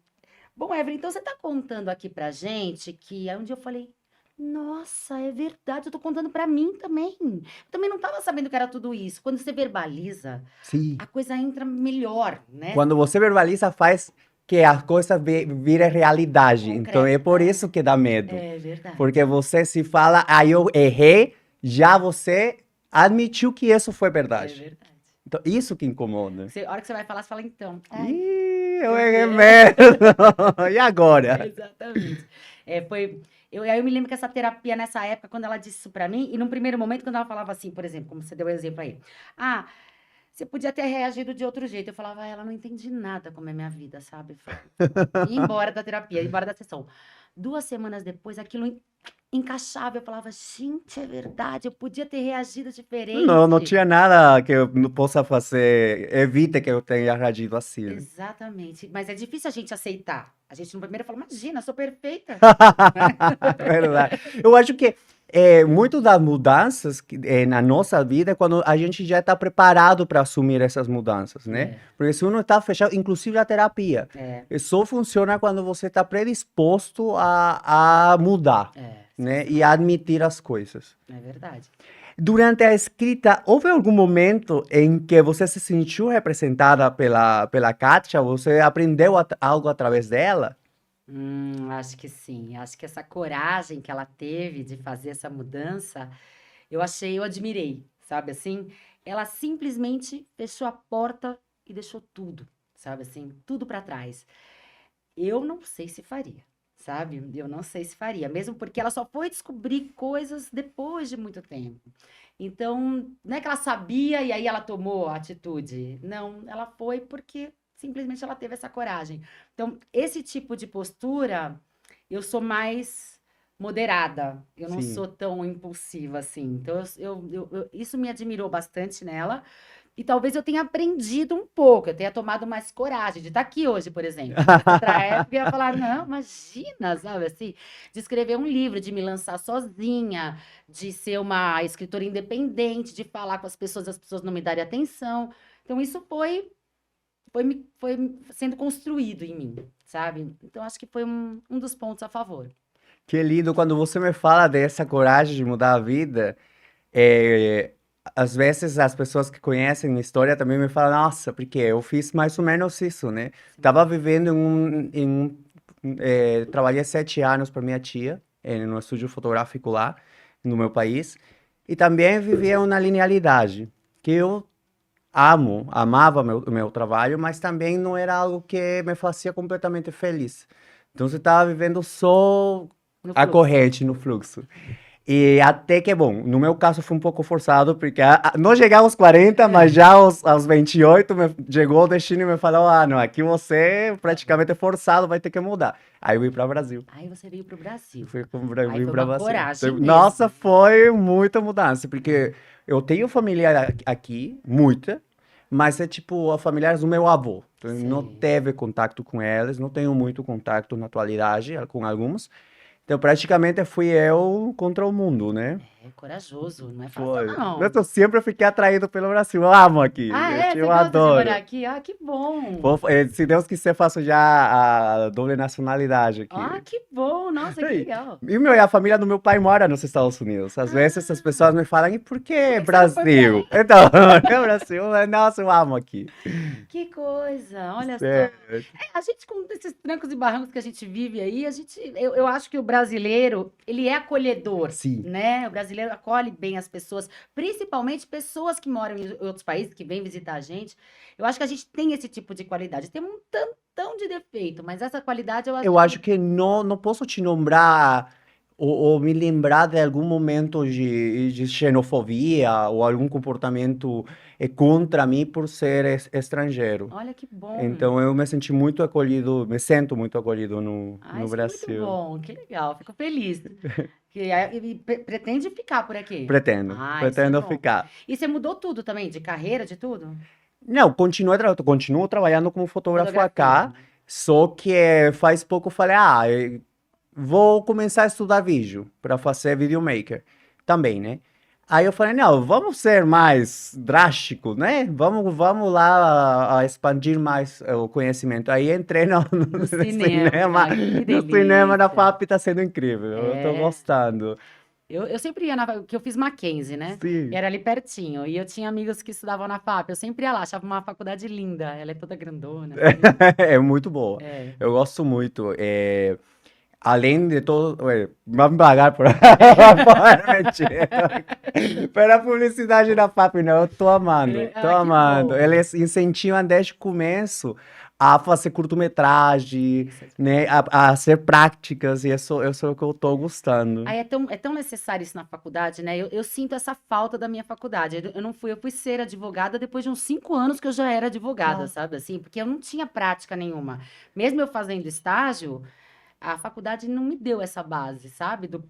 Bom, Evelyn, então você tá contando aqui pra gente que aí um dia eu falei: Nossa, é verdade, eu tô contando pra mim também. Eu também não tava sabendo que era tudo isso. Quando você verbaliza, Sim. a coisa entra melhor, né? Quando você verbaliza, faz que a coisa vire realidade. Então é Concreta. por isso que dá medo. É verdade. Porque você se fala, eu errei, já você admitiu que isso foi É verdade. verdade. Então, isso que incomoda. A hora que você vai falar, você fala então. Ai, Ih, eu eu errei sei. mesmo. E agora? Exatamente. Aí eu me lembro que essa terapia nessa época, quando ela disse isso pra mim, e num primeiro momento, quando ela falava assim, por exemplo, como você deu o exemplo aí, ah, você podia ter reagido de outro jeito. Eu falava, ela não entendi nada como é minha vida, sabe? Ia embora da terapia, ia embora da sessão. 2 semanas depois, aquilo encaixava. Eu falava, gente, é verdade, eu podia ter reagido Não, não diferente. tinha nada que eu não possa fazer. Evite que eu tenha reagido assim. Exatamente. Mas é difícil a gente aceitar. A gente no primeiro fala, imagina, eu sou perfeita. Verdade. Eu acho que muito das mudanças na nossa vida é quando a gente já está preparado para assumir essas mudanças, né? É, Porque se uno está fechado, inclusive a terapia, é, só funciona quando você está predisposto a mudar, se né? você E não. a admitir as coisas. É verdade. Durante a escrita, houve algum momento em que você se sentiu representada pela Kátia? Você aprendeu algo através dela? Acho que sim. Acho que essa coragem que ela teve de fazer essa mudança, eu admirei, sabe assim? Ela simplesmente fechou a porta e deixou tudo, sabe assim, tudo para trás. Eu não sei se faria, sabe? Eu não sei se faria, mesmo porque ela só foi descobrir coisas depois de muito tempo. Então, não é que ela sabia e aí ela tomou a atitude. Não, ela foi porque simplesmente ela teve essa coragem. Então, esse tipo de postura, eu sou mais moderada. Eu não Sim. sou tão impulsiva assim. Então, isso me admirou bastante nela. E talvez eu tenha aprendido um pouco, eu tenha tomado mais coragem de estar aqui hoje, por exemplo. Nessa outra época, eu ia falar, não, imagina, sabe assim, de escrever um livro, de me lançar sozinha, de ser uma escritora independente, de falar com as pessoas não me darem atenção. Então, isso foi sendo construído em mim, sabe? Então, acho que foi um dos pontos a favor. Que lindo, quando você me fala dessa coragem de mudar a vida, é, às vezes as pessoas que conhecem minha história também me falam, nossa, porque eu fiz mais ou menos isso, né? Tava vivendo trabalhei 7 anos para minha tia, no estúdio fotográfico lá, no meu país, e também vivia uma linearidade, que eu amava meu trabalho, mas também não era algo que me fazia completamente feliz. Então você estava vivendo só No a fluxo. corrente no fluxo. E até que, bom, no meu caso foi um pouco forçado, porque não cheguei aos 40, mas já aos 28 chegou o destino e me falou, ah, não, aqui você praticamente é forçado, vai ter que mudar. Aí eu vim para o Brasil. Aí você veio para o Brasil. Eu Aí vim foi para o uma Brasil. coragem Nossa, mesmo. foi muita mudança, porque eu tenho família aqui, muita, mas é tipo a familiares do meu avô. Então, não Sei. teve contato com eles, não tenho muito contato na atualidade com alguns. Então, praticamente fui eu contra o mundo, né? É corajoso, não é fácil Foi. não. Mas eu sempre fiquei atraído pelo Brasil. Eu amo aqui. Ah, é? Você Eu gosta de morar adoro. aqui? Ah, que bom. Se Deus quiser, faço já a doble nacionalidade Ah, aqui. que bom. Nossa, que legal. A família do meu pai mora nos Estados Unidos. Às vezes as Ah, pessoas me falam, e por por que que que você não foi pra Brasil? lá? Então, é Brasil, mas nossa, eu amo aqui. Que coisa, olha só. Sério. A gente, com esses trancos e barrancos que a gente vive aí, eu acho que o brasileiro, ele é acolhedor, Sim, né? O brasileiro acolhe bem as pessoas, principalmente pessoas que moram em outros países, que vêm visitar a gente. Eu acho que a gente tem esse tipo de qualidade. Tem um tantão de defeito, mas essa qualidade eu acho eu acho que que não posso te nombrar ou me lembrar de algum momento de xenofobia ou algum comportamento contra mim por ser estrangeiro. olha que bom. Então eu me senti muito acolhido, me sinto muito acolhido Ah, no isso é muito Brasil. bom, que legal, fico feliz. Pretende ficar por aqui? Ah, isso é Pretendo bom. ficar. E você mudou tudo também, de carreira, de tudo? Não, continuo trabalhando como fotógrafo Fotografia. acá, só que faz pouco eu falei, vou começar a estudar vídeo para fazer videomaker também, né? Aí eu falei, não, vamos ser mais drástico, né? Vamos lá a expandir mais o conhecimento. Aí entrei No no cinema, cinema, que no cinema da delícia. FAP, tá sendo incrível, eu tô É, gostando. eu sempre ia que eu fiz Mackenzie, né? E Sim, era ali pertinho. E eu tinha amigos que estudavam na FAP. Eu sempre ia lá, achava uma faculdade linda. Ela é toda grandona, assim. é muito boa. É. Eu gosto muito. Além de todo, vamos pagar por mentira. Pela publicidade da FAP, não, eu tô amando, tô Ah, que amando. bom. Eles incentivam desde o começo a fazer curtometragem, Isso. né, a ser práticas, e isso é o que eu tô gostando. Aí é tão necessário isso na faculdade, né? Eu sinto essa falta da minha faculdade. Eu não fui, eu fui ser advogada depois de uns 5 anos que eu já era advogada, Nossa. sabe? Assim, porque eu não tinha prática nenhuma. Mesmo eu fazendo estágio, a faculdade não me deu essa base, sabe? Do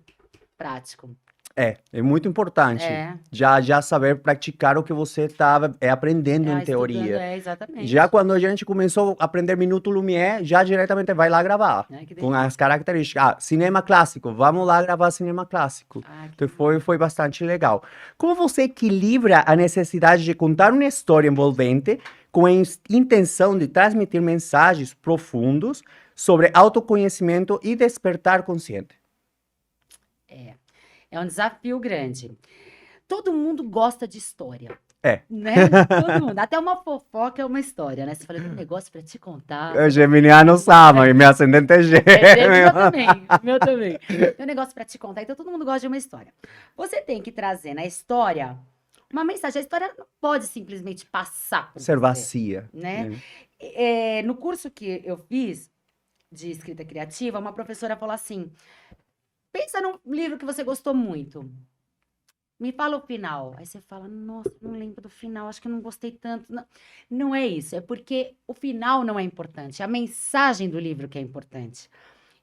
prático. É muito importante É, já saber praticar o que você estava aprendendo em estudando, teoria. Já exatamente. quando a gente começou a aprender Minuto Lumière, já diretamente vai lá gravar, Né? Que com as delícia. características. Ah, cinema clássico, vamos lá gravar cinema clássico. Ah, que Então bom. foi bastante legal. Como você equilibra a necessidade de contar uma história envolvente com a intenção de transmitir mensagens profundos sobre autoconhecimento e despertar consciente? É, é um desafio grande. Todo mundo gosta de história, É, né? Todo mundo. Até uma fofoca é uma história, né? Você fala, tem um negócio pra te contar. o geminiano sabe, e meu ascendente é É gêmeo, gêmeo. meu também, meu também. Tem um negócio pra te contar, então todo mundo gosta de uma história. Você tem que trazer na história uma mensagem. A história não pode simplesmente passar por Ser você, vazia. né? Né? No curso que eu fiz de escrita criativa, uma professora falou assim: pensa num livro que você gostou muito. Me fala o final. Aí você fala, nossa, não lembro do final, acho que eu não gostei tanto. Não, não é isso, é porque o final não é importante, é a mensagem do livro que é importante.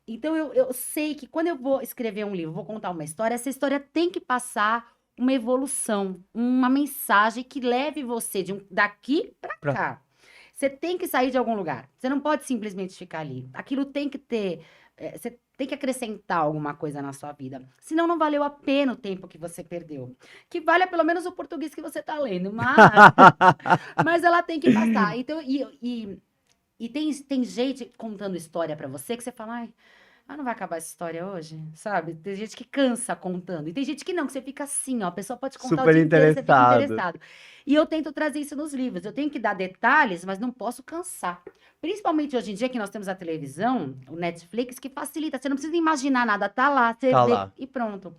Então eu sei que quando eu vou escrever um livro, vou contar uma história, essa história tem que passar uma evolução, uma mensagem que leve você daqui para Pra- cá. Você tem que sair de algum lugar. Você não pode simplesmente ficar ali. Aquilo tem que ter. Você tem que acrescentar alguma coisa na sua vida. Senão não valeu a pena o tempo que você perdeu. Que valha pelo menos o português que você está lendo. Mas ela tem que passar. Então, e tem gente contando história para você que você fala, ai, não vai acabar essa história hoje, sabe? Tem gente que cansa contando. E tem gente que não, que você fica assim, ó. A pessoa pode contar o Super dia inteiro e você fica interessado. interessado. E eu tento trazer isso nos livros. Eu tenho que dar detalhes, mas não posso cansar. Principalmente hoje em dia que nós temos a televisão, o Netflix, que facilita. Você não precisa imaginar nada, tá lá, você Tá vê lá. e pronto.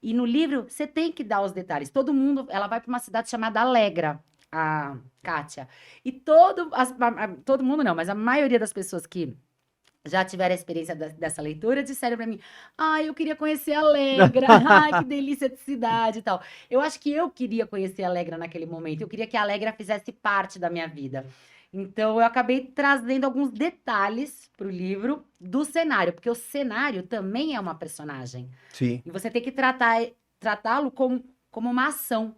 E no livro, você tem que dar os detalhes. Todo mundo, ela vai para uma cidade chamada Alegra, a Kátia. E todo mundo não, mas a maioria das pessoas que já tiveram a experiência dessa leitura, disseram para mim: ai, eu queria conhecer Alegra, ai, que delícia de cidade e tal. Eu acho que eu queria conhecer Alegra naquele momento, eu queria que a Alegra fizesse parte da minha vida. Então, eu acabei trazendo alguns detalhes para o livro do cenário, porque o cenário também é uma personagem. Sim. E você tem que tratá-lo como uma ação.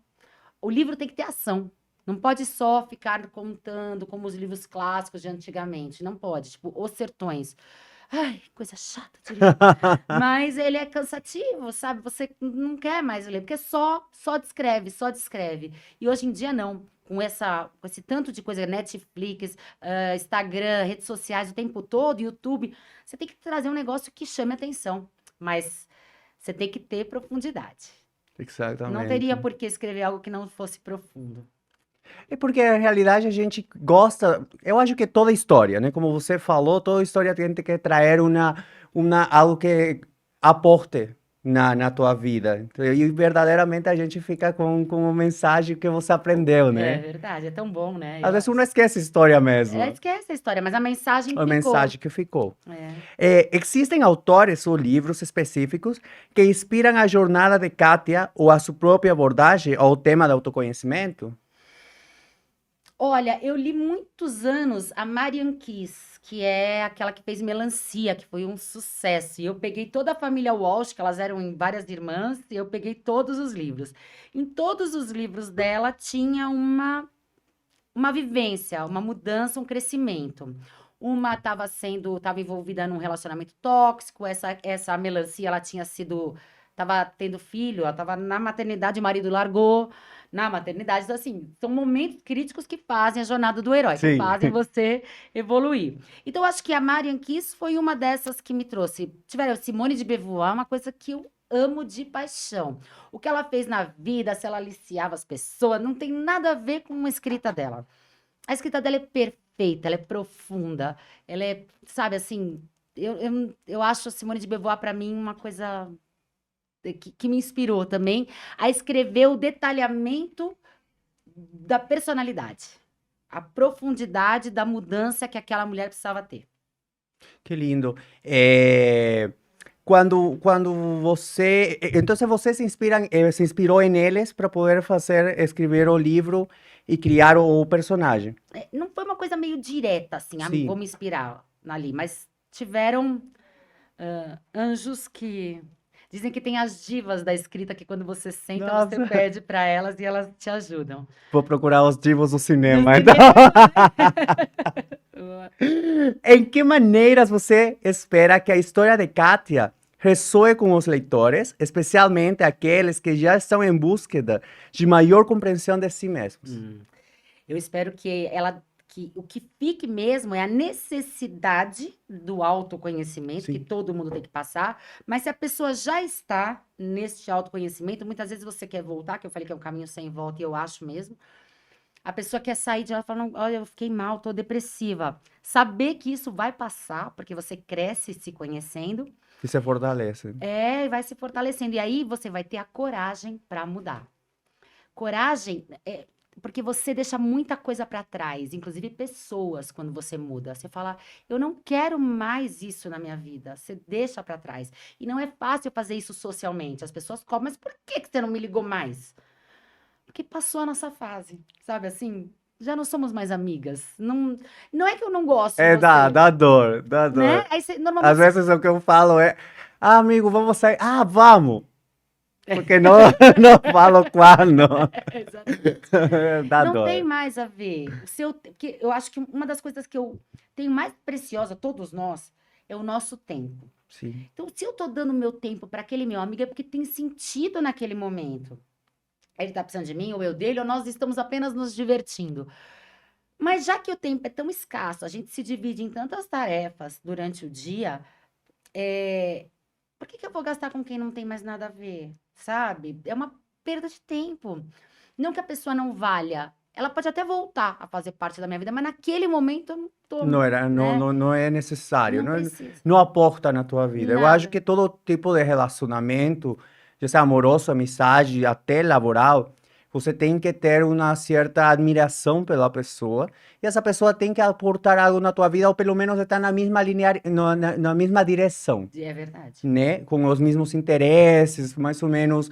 O livro tem que ter ação. Não pode só ficar contando como os livros clássicos de antigamente. Não pode. Tipo, Os Sertões. Ai, coisa chata de ler. Mas ele é cansativo, sabe? Você não quer mais ler, porque só descreve, só descreve. E hoje em dia, não. Com esse tanto de coisa, Netflix, Instagram, redes sociais o tempo todo, YouTube, você tem que trazer um negócio que chame atenção. Mas você tem que ter profundidade. Não teria Exatamente. por que escrever algo que não fosse profundo. É porque, na realidade, a gente gosta. Eu acho que toda história, né? Como você falou, toda história tem que trazer algo que aporte na tua vida. Então, e verdadeiramente a gente fica com uma mensagem que você aprendeu, É né? verdade, é tão bom, né? Às vezes uno esquece a história mesmo, Esquece a história, mas a mensagem a ficou. mensagem que ficou. É. Existem autores ou livros específicos que inspiram a jornada de Kátia ou a sua própria abordagem ao tema do autoconhecimento? Olha, eu li muitos anos a Marian Kiss, que é aquela que fez Melancia, que foi um sucesso. E eu peguei toda a família Walsh, que elas eram em várias irmãs, e eu peguei todos os livros. Em todos os livros dela tinha uma vivência, uma mudança, um crescimento. Uma estava envolvida num relacionamento tóxico, essa Melancia, ela estava tendo filho, ela estava na maternidade, o marido largou na maternidade. Então, assim, são momentos críticos que fazem a jornada do herói, que Sim. fazem você evoluir. Então, eu acho que a Marian Kiss foi uma dessas que me trouxe. Tiveram Simone de Beauvoir, uma coisa que eu amo de paixão. O que ela fez na vida, se ela aliciava as pessoas, não tem nada a ver com a escrita dela. A escrita dela é perfeita, ela é profunda, ela é, sabe, assim, eu acho a Simone de Beauvoir, para mim, uma coisa que me inspirou também a escrever o detalhamento da personalidade, a profundidade da mudança que aquela mulher precisava ter. Que lindo. Quando você, então você se inspirou em eles para poder escrever o livro e criar o personagem. Não foi uma coisa meio direta, assim, vou Sim. me inspirar ali, mas tiveram anjos que dizem que tem as divas da escrita que quando você senta, você Nossa, pede para elas e elas te ajudam. vou procurar os divos do No cinema, então. cinema, né? Em que maneiras você espera que a história de Kátia ressoe com os leitores, especialmente aqueles que já estão em búsqueda de maior compreensão de si mesmos? Eu espero que o que fique mesmo é a necessidade do autoconhecimento, que Sim. todo mundo tem que passar, mas se a pessoa já está neste autoconhecimento, muitas vezes você quer voltar, que eu falei que é um caminho sem volta, e eu acho mesmo. A pessoa quer sair de lá falando, olha, eu fiquei mal, tô depressiva. Saber que isso vai passar, porque você cresce se conhecendo, Que se fortalece. e vai se fortalecendo. E aí você vai ter a coragem para mudar. Coragem é porque você deixa muita coisa para trás, inclusive pessoas, quando você muda. Você fala, eu não quero mais isso na minha vida. Você deixa para trás. E não é fácil fazer isso socialmente. As pessoas cobram, mas por que que você não me ligou mais? Porque passou a nossa fase, sabe assim? Já não somos mais amigas. Não, não é que eu não gosto de É, você, dá dor, dá né? dor. Aí você, Às normalmente vezes o que eu falo é, ah, amigo, vamos sair. Ah, vamos! Porque não, não falo quando. Exatamente. Dá Não tem dor. mais a ver. Porque eu acho que uma das coisas que eu tenho mais preciosa, todos nós, é o nosso tempo. Sim. Então, se eu tô dando meu tempo para aquele meu amigo, é porque tem sentido naquele momento. Ele tá precisando de mim, ou eu dele, ou nós estamos apenas nos divertindo. Mas já que o tempo é tão escasso, a gente se divide em tantas tarefas durante o dia, por que que eu vou gastar com quem não tem mais nada a ver? Sabe? É uma perda de tempo. Não que a pessoa não valha. Ela pode até voltar a fazer parte da minha vida, mas naquele momento eu não tô, Não era, né? não é necessário, Não não, precisa. não aporta na tua vida. Eu acho Nada. que todo tipo de relacionamento, já seja amoroso, amizade, até laboral, você tem que ter uma certa admiração pela pessoa e essa pessoa tem que aportar algo na tua vida ou pelo menos estar na mesma linha, na mesma direção, É verdade. né? Com os mesmos interesses, mais ou menos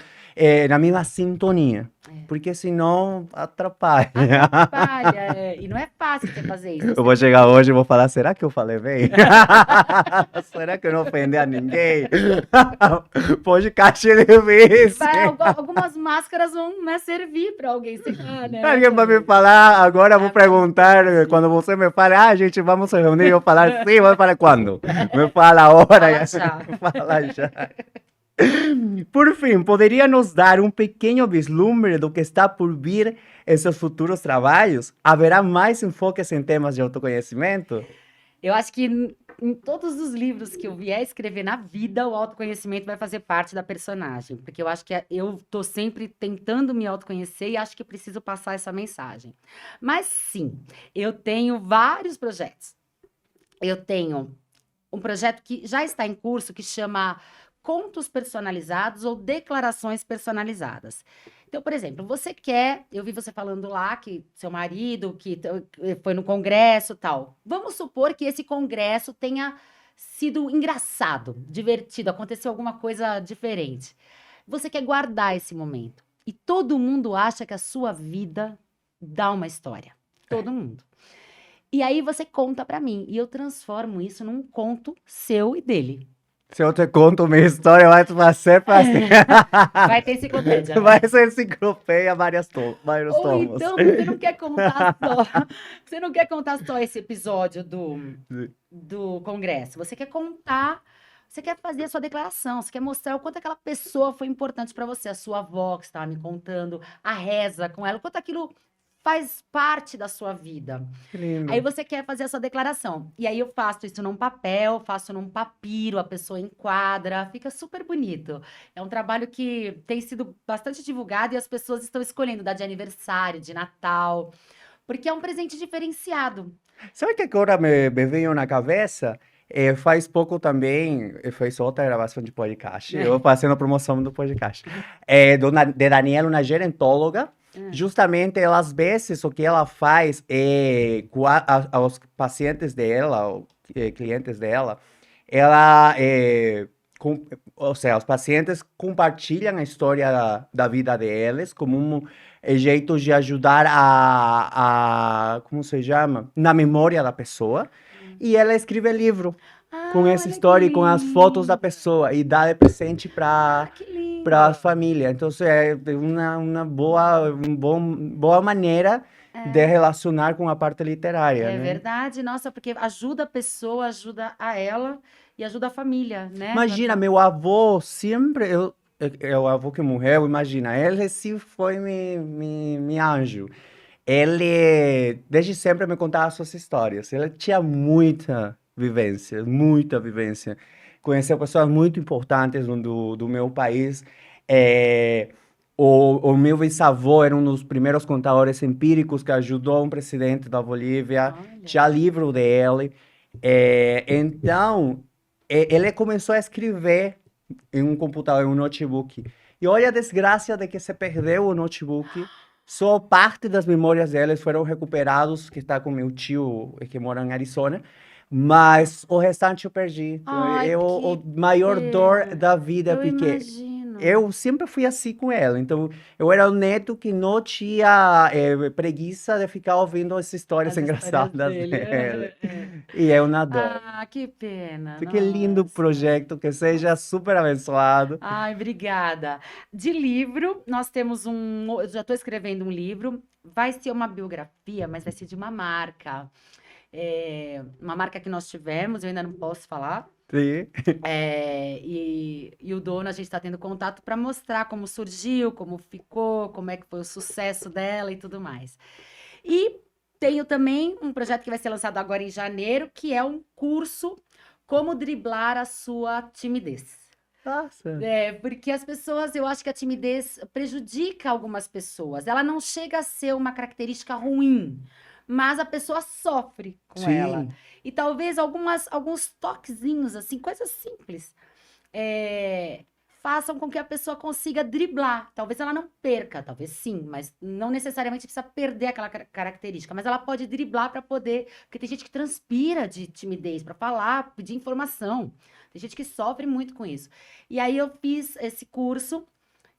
na mesma sintonia, É. porque senão atrapalha. Atrapalha. E não é fácil você fazer isso. Eu vou chegar hoje e vou falar, será que eu falei bem? Será que eu não ofendi a ninguém? Podcast difícil. Algumas máscaras vão, né, servir para alguém, sei lá, né? Alguém vai me falar, agora eu vou perguntar, quando você me fala, ah, gente, vamos se reunir, eu vou falar sim, vou falar quando? Me fala a hora. Fala já. Fala já. Por fim, poderia nos dar um pequeno vislumbre do que está por vir em seus futuros trabalhos? Haverá mais enfoques em temas de autoconhecimento? Eu acho que em todos os livros que eu vier escrever na vida, o autoconhecimento vai fazer parte da personagem. Porque eu acho que eu tô sempre tentando me autoconhecer e acho que preciso passar essa mensagem. Mas sim, eu tenho vários projetos. Eu tenho um projeto que já está em curso que chama Contos Personalizados ou Declarações Personalizadas. Então, por exemplo, você quer, eu vi você falando lá que seu marido que foi no congresso, tal. Vamos supor que esse congresso tenha sido engraçado, divertido, aconteceu alguma coisa diferente. Você quer guardar esse momento. E todo mundo acha que a sua vida dá uma história. Todo mundo. E aí você conta pra mim e eu transformo isso num conto seu e dele. Se eu te conto minha história, vai ser assim. Vai ter enciclopédia, né? Vai ser enciclopédia, vários Ou tomos. então você não quer contar só, você não quer contar só esse episódio do congresso. Você quer contar, você quer fazer a sua declaração, você quer mostrar o quanto aquela pessoa foi importante pra você, a sua avó que estava me contando, a reza com ela, o quanto aquilo faz parte da sua vida. Que lindo. Aí você quer fazer a sua declaração. E aí eu faço isso num papel, faço num papiro, a pessoa enquadra, fica super bonito. É um trabalho que tem sido bastante divulgado e as pessoas estão escolhendo dar de aniversário, de Natal, porque é um presente diferenciado. Sabe que agora me veio na cabeça? Faz pouco também, fez outra gravação de podcast, eu fazendo promoção do podcast, de Daniela, uma gerontóloga. Justamente, ela, às vezes, o que ela faz é, aos pacientes dela, clientes dela, ela, ou seja, os pacientes compartilham a história da vida deles como um jeito de ajudar como se chama? Na memória da pessoa. E ela escreve livro com essa olha que história e com as fotos da lindo. pessoa e dá de presente Ah, que lindo. para a família. Então, é uma boa maneira de relacionar com a parte literária, É né? verdade, nossa, porque ajuda a pessoa, ajuda a ela e ajuda a família, né? Imagina, meu avô sempre, o avô que morreu, imagina, ele sim foi meu anjo. Ele, desde sempre, me contava suas histórias. Ele tinha muita vivência, muita vivência. Conheceu pessoas muito importantes do meu país. O meu bisavô era um dos primeiros contadores empíricos que ajudou um presidente da Bolívia. Olha. Tinha livro dele. Então, ele começou a escrever em um computador, em um notebook. E olha a desgraça de que se perdeu o notebook. Só parte das memórias deles foram recuperados, que está com meu tio, que mora em Arizona. Mas o restante eu perdi. Então, Ai, é o que maior dor pena. da vida, Eu porque imagino. eu sempre fui assim com ela. Então, eu era o neto que não tinha preguiça de ficar ouvindo as histórias As histórias engraçadas dele. dela. É. E é uma dor. Ah, que pena. Que lindo Nossa. projeto, que seja super abençoado. Ai, obrigada. De livro, nós temos um. Eu já estou escrevendo um livro. Vai ser uma biografia, mas vai ser de uma marca. Uma marca que nós tivemos, eu ainda não posso falar. Sim. E o dono, a gente está tendo contato para mostrar como surgiu, como ficou, como é que foi o sucesso dela e tudo mais. E tenho também um projeto que vai ser lançado agora em janeiro, que é um curso Como Driblar a Sua Timidez. Nossa. Porque as pessoas, eu acho que a timidez prejudica algumas pessoas. Ela não chega a ser uma característica ruim, mas a pessoa sofre com ela. Sim. E talvez alguns toquezinhos, assim, coisas simples, é, façam com que a pessoa consiga driblar. Talvez ela não perca, talvez sim, mas não necessariamente precisa perder aquela característica. Mas ela pode driblar para poder. Porque tem gente que transpira de timidez para falar, pedir informação. Tem gente que sofre muito com isso. E aí eu fiz esse curso,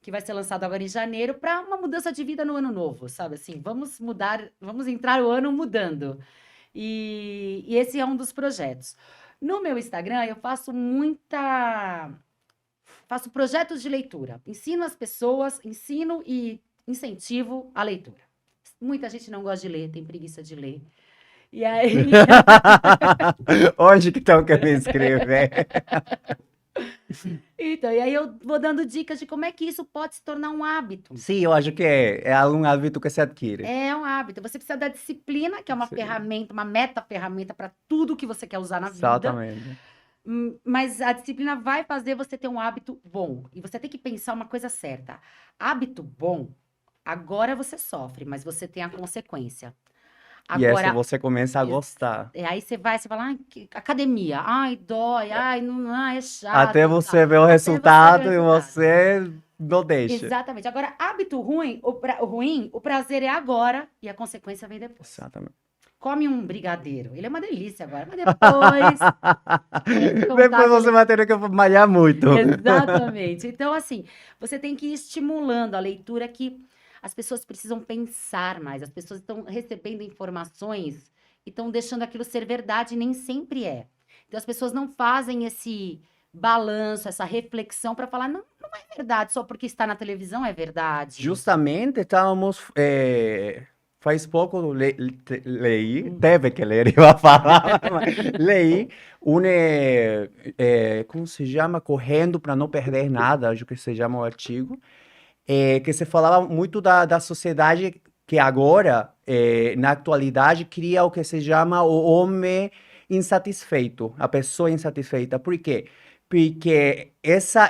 que vai ser lançado agora em janeiro, para uma mudança de vida no ano novo, sabe assim? Vamos mudar, vamos entrar o ano mudando. E esse é um dos projetos. No meu Instagram, eu faço projetos de leitura. Ensino as pessoas, ensino e incentivo a leitura. Muita gente não gosta de ler, tem preguiça de ler. E aí, Onde que estão que me inscrever? então, e aí eu vou dando dicas de como é que isso pode se tornar um hábito. Sim, eu acho que é um hábito que se adquire. É um hábito. Você precisa da disciplina, que é uma Sim, ferramenta, uma meta-ferramenta para tudo que você quer usar na vida. exatamente. Mas a disciplina vai fazer você ter um hábito bom. E você tem que pensar uma coisa certa. Hábito bom, agora você sofre, mas você tem a consequência. E essa Agora, você começa a gostar. aí você fala, ai, academia, ai, dói, ai, não, ai, é chato Até e tal. você ver o Até você ver o resultado e resultado. você não deixa. Exatamente. Agora, hábito ruim, o prazer é agora e a consequência vem depois. Exatamente. Come um brigadeiro. Ele é uma delícia agora, mas depois tem que contar Depois você aquele. vai ter que malhar muito. Exatamente. Então, assim, você tem que ir estimulando a leitura que as pessoas precisam pensar mais. As pessoas estão recebendo informações e estão deixando aquilo ser verdade, e nem sempre é. Então, as pessoas não fazem esse balanço, essa reflexão para falar, não, não é verdade, só porque está na televisão é verdade. Justamente estávamos. Faz pouco leí, Hum. teve que ler, iba a falar, mas leí como se chama? Correndo para não perder nada, acho que se chama o artigo, que se falava muito da sociedade que agora, na atualidade, cria o que se chama o homem insatisfeito, a pessoa insatisfeita. Por quê? Porque essa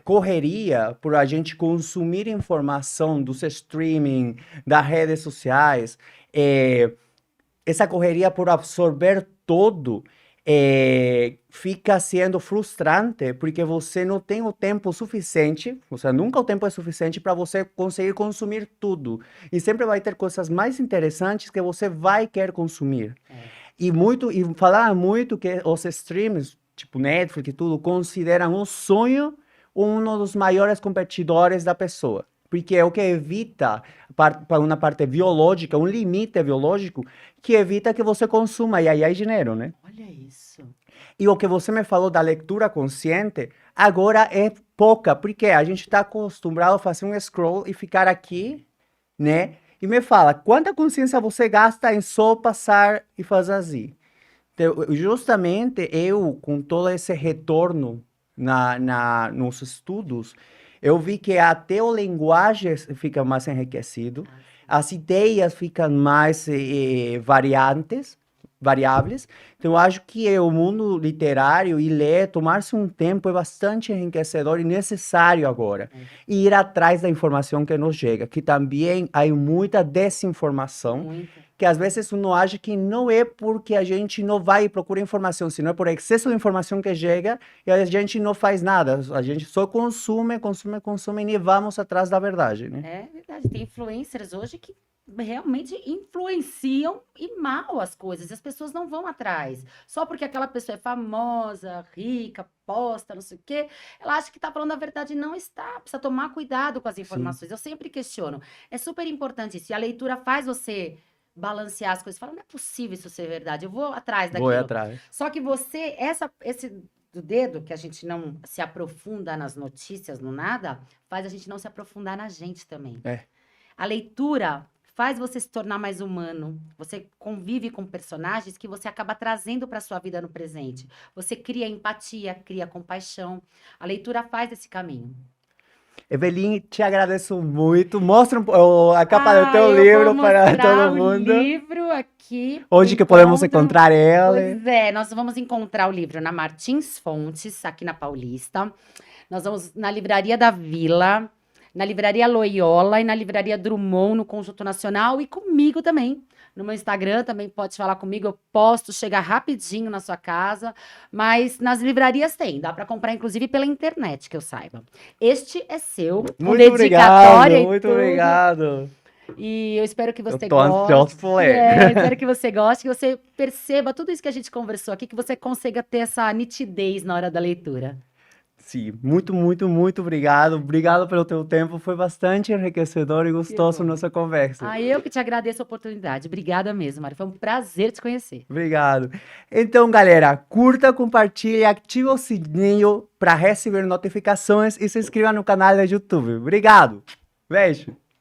correria por a gente consumir informação dos streaming, das redes sociais, essa correria por absorver todo, fica sendo frustrante porque você não tem o tempo suficiente, ou seja, nunca o tempo é suficiente para você conseguir consumir tudo. E sempre vai ter coisas mais interessantes que você vai querer consumir. E falar muito que os streams, tipo Netflix e tudo, consideram o sonho um dos maiores competidores da pessoa. Porque é o que evita, para uma parte biológica, um limite biológico, que evita que você consuma, e aí é dinheiro, né? Olha isso. E o que você me falou da leitura consciente, agora é pouca, porque a gente está acostumado a fazer um scroll e ficar aqui, né? E me fala, quanta consciência você gasta em só passar e fazer assim? Então, justamente eu, com todo esse retorno nos estudos, eu vi que até o linguagem fica mais enriquecido, as ideias ficam mais variáveis. Então, eu acho que o mundo literário e ler, tomar-se um tempo é bastante enriquecedor e necessário agora. E ir atrás da informação que nos chega, que também há muita desinformação, Muito. que às vezes uno acha que não é porque a gente não vai procurar informação, senão é por excesso de informação que chega e a gente não faz nada. A gente só consome, consome, consome e nem vamos atrás da verdade, né? É verdade, tem influencers hoje que realmente influenciam e mal as coisas, e as pessoas não vão atrás. Só porque aquela pessoa é famosa, rica, posta, não sei o quê, ela acha que está falando a verdade e não está. Precisa tomar cuidado com as informações. Eu sempre questiono. É super importante isso. E a leitura faz você balancear as coisas. Fala, não é possível isso ser verdade. Eu vou atrás Vou ir daquilo. atrás. Só que você, esse do dedo, que a gente não se aprofunda nas notícias, no nada, faz a gente não se aprofundar na gente também. É. A leitura faz você se tornar mais humano. Você convive com personagens que você acaba trazendo para sua vida no presente. Você cria empatia, cria compaixão. A leitura faz esse caminho. Evelyn, te agradeço muito. Mostra a capa do teu eu livro vou para mostrar todo o mundo. livro aqui. Onde que podemos encontrar ela? Pois é, nós vamos encontrar o livro na Martins Fontes, aqui na Paulista. Nós vamos na Livraria da Vila, na Livraria Loyola e na Livraria Drummond, no Conjunto Nacional, e comigo também. No meu Instagram também pode falar comigo, eu posto chegar rapidinho na sua casa, mas nas livrarias tem, dá para comprar inclusive pela internet, que eu saiba. Este é seu, com Muito dedicatória obrigado, e muito tudo. obrigado. E eu espero que você Eu tô ansioso goste. por ler. Espero que você goste, que você perceba tudo isso que a gente conversou aqui, que você consiga ter essa nitidez na hora da leitura. Sim, muito, muito, muito obrigado. Obrigado pelo teu tempo. Foi bastante enriquecedor e gostoso bom. nossa conversa. Ah, eu que te agradeço a oportunidade. Obrigada mesmo, Mário. Foi um prazer te conhecer. Obrigado. Então, galera, curta, compartilhe, ative o sininho para receber notificações e se inscreva no canal do YouTube. Obrigado. Beijo.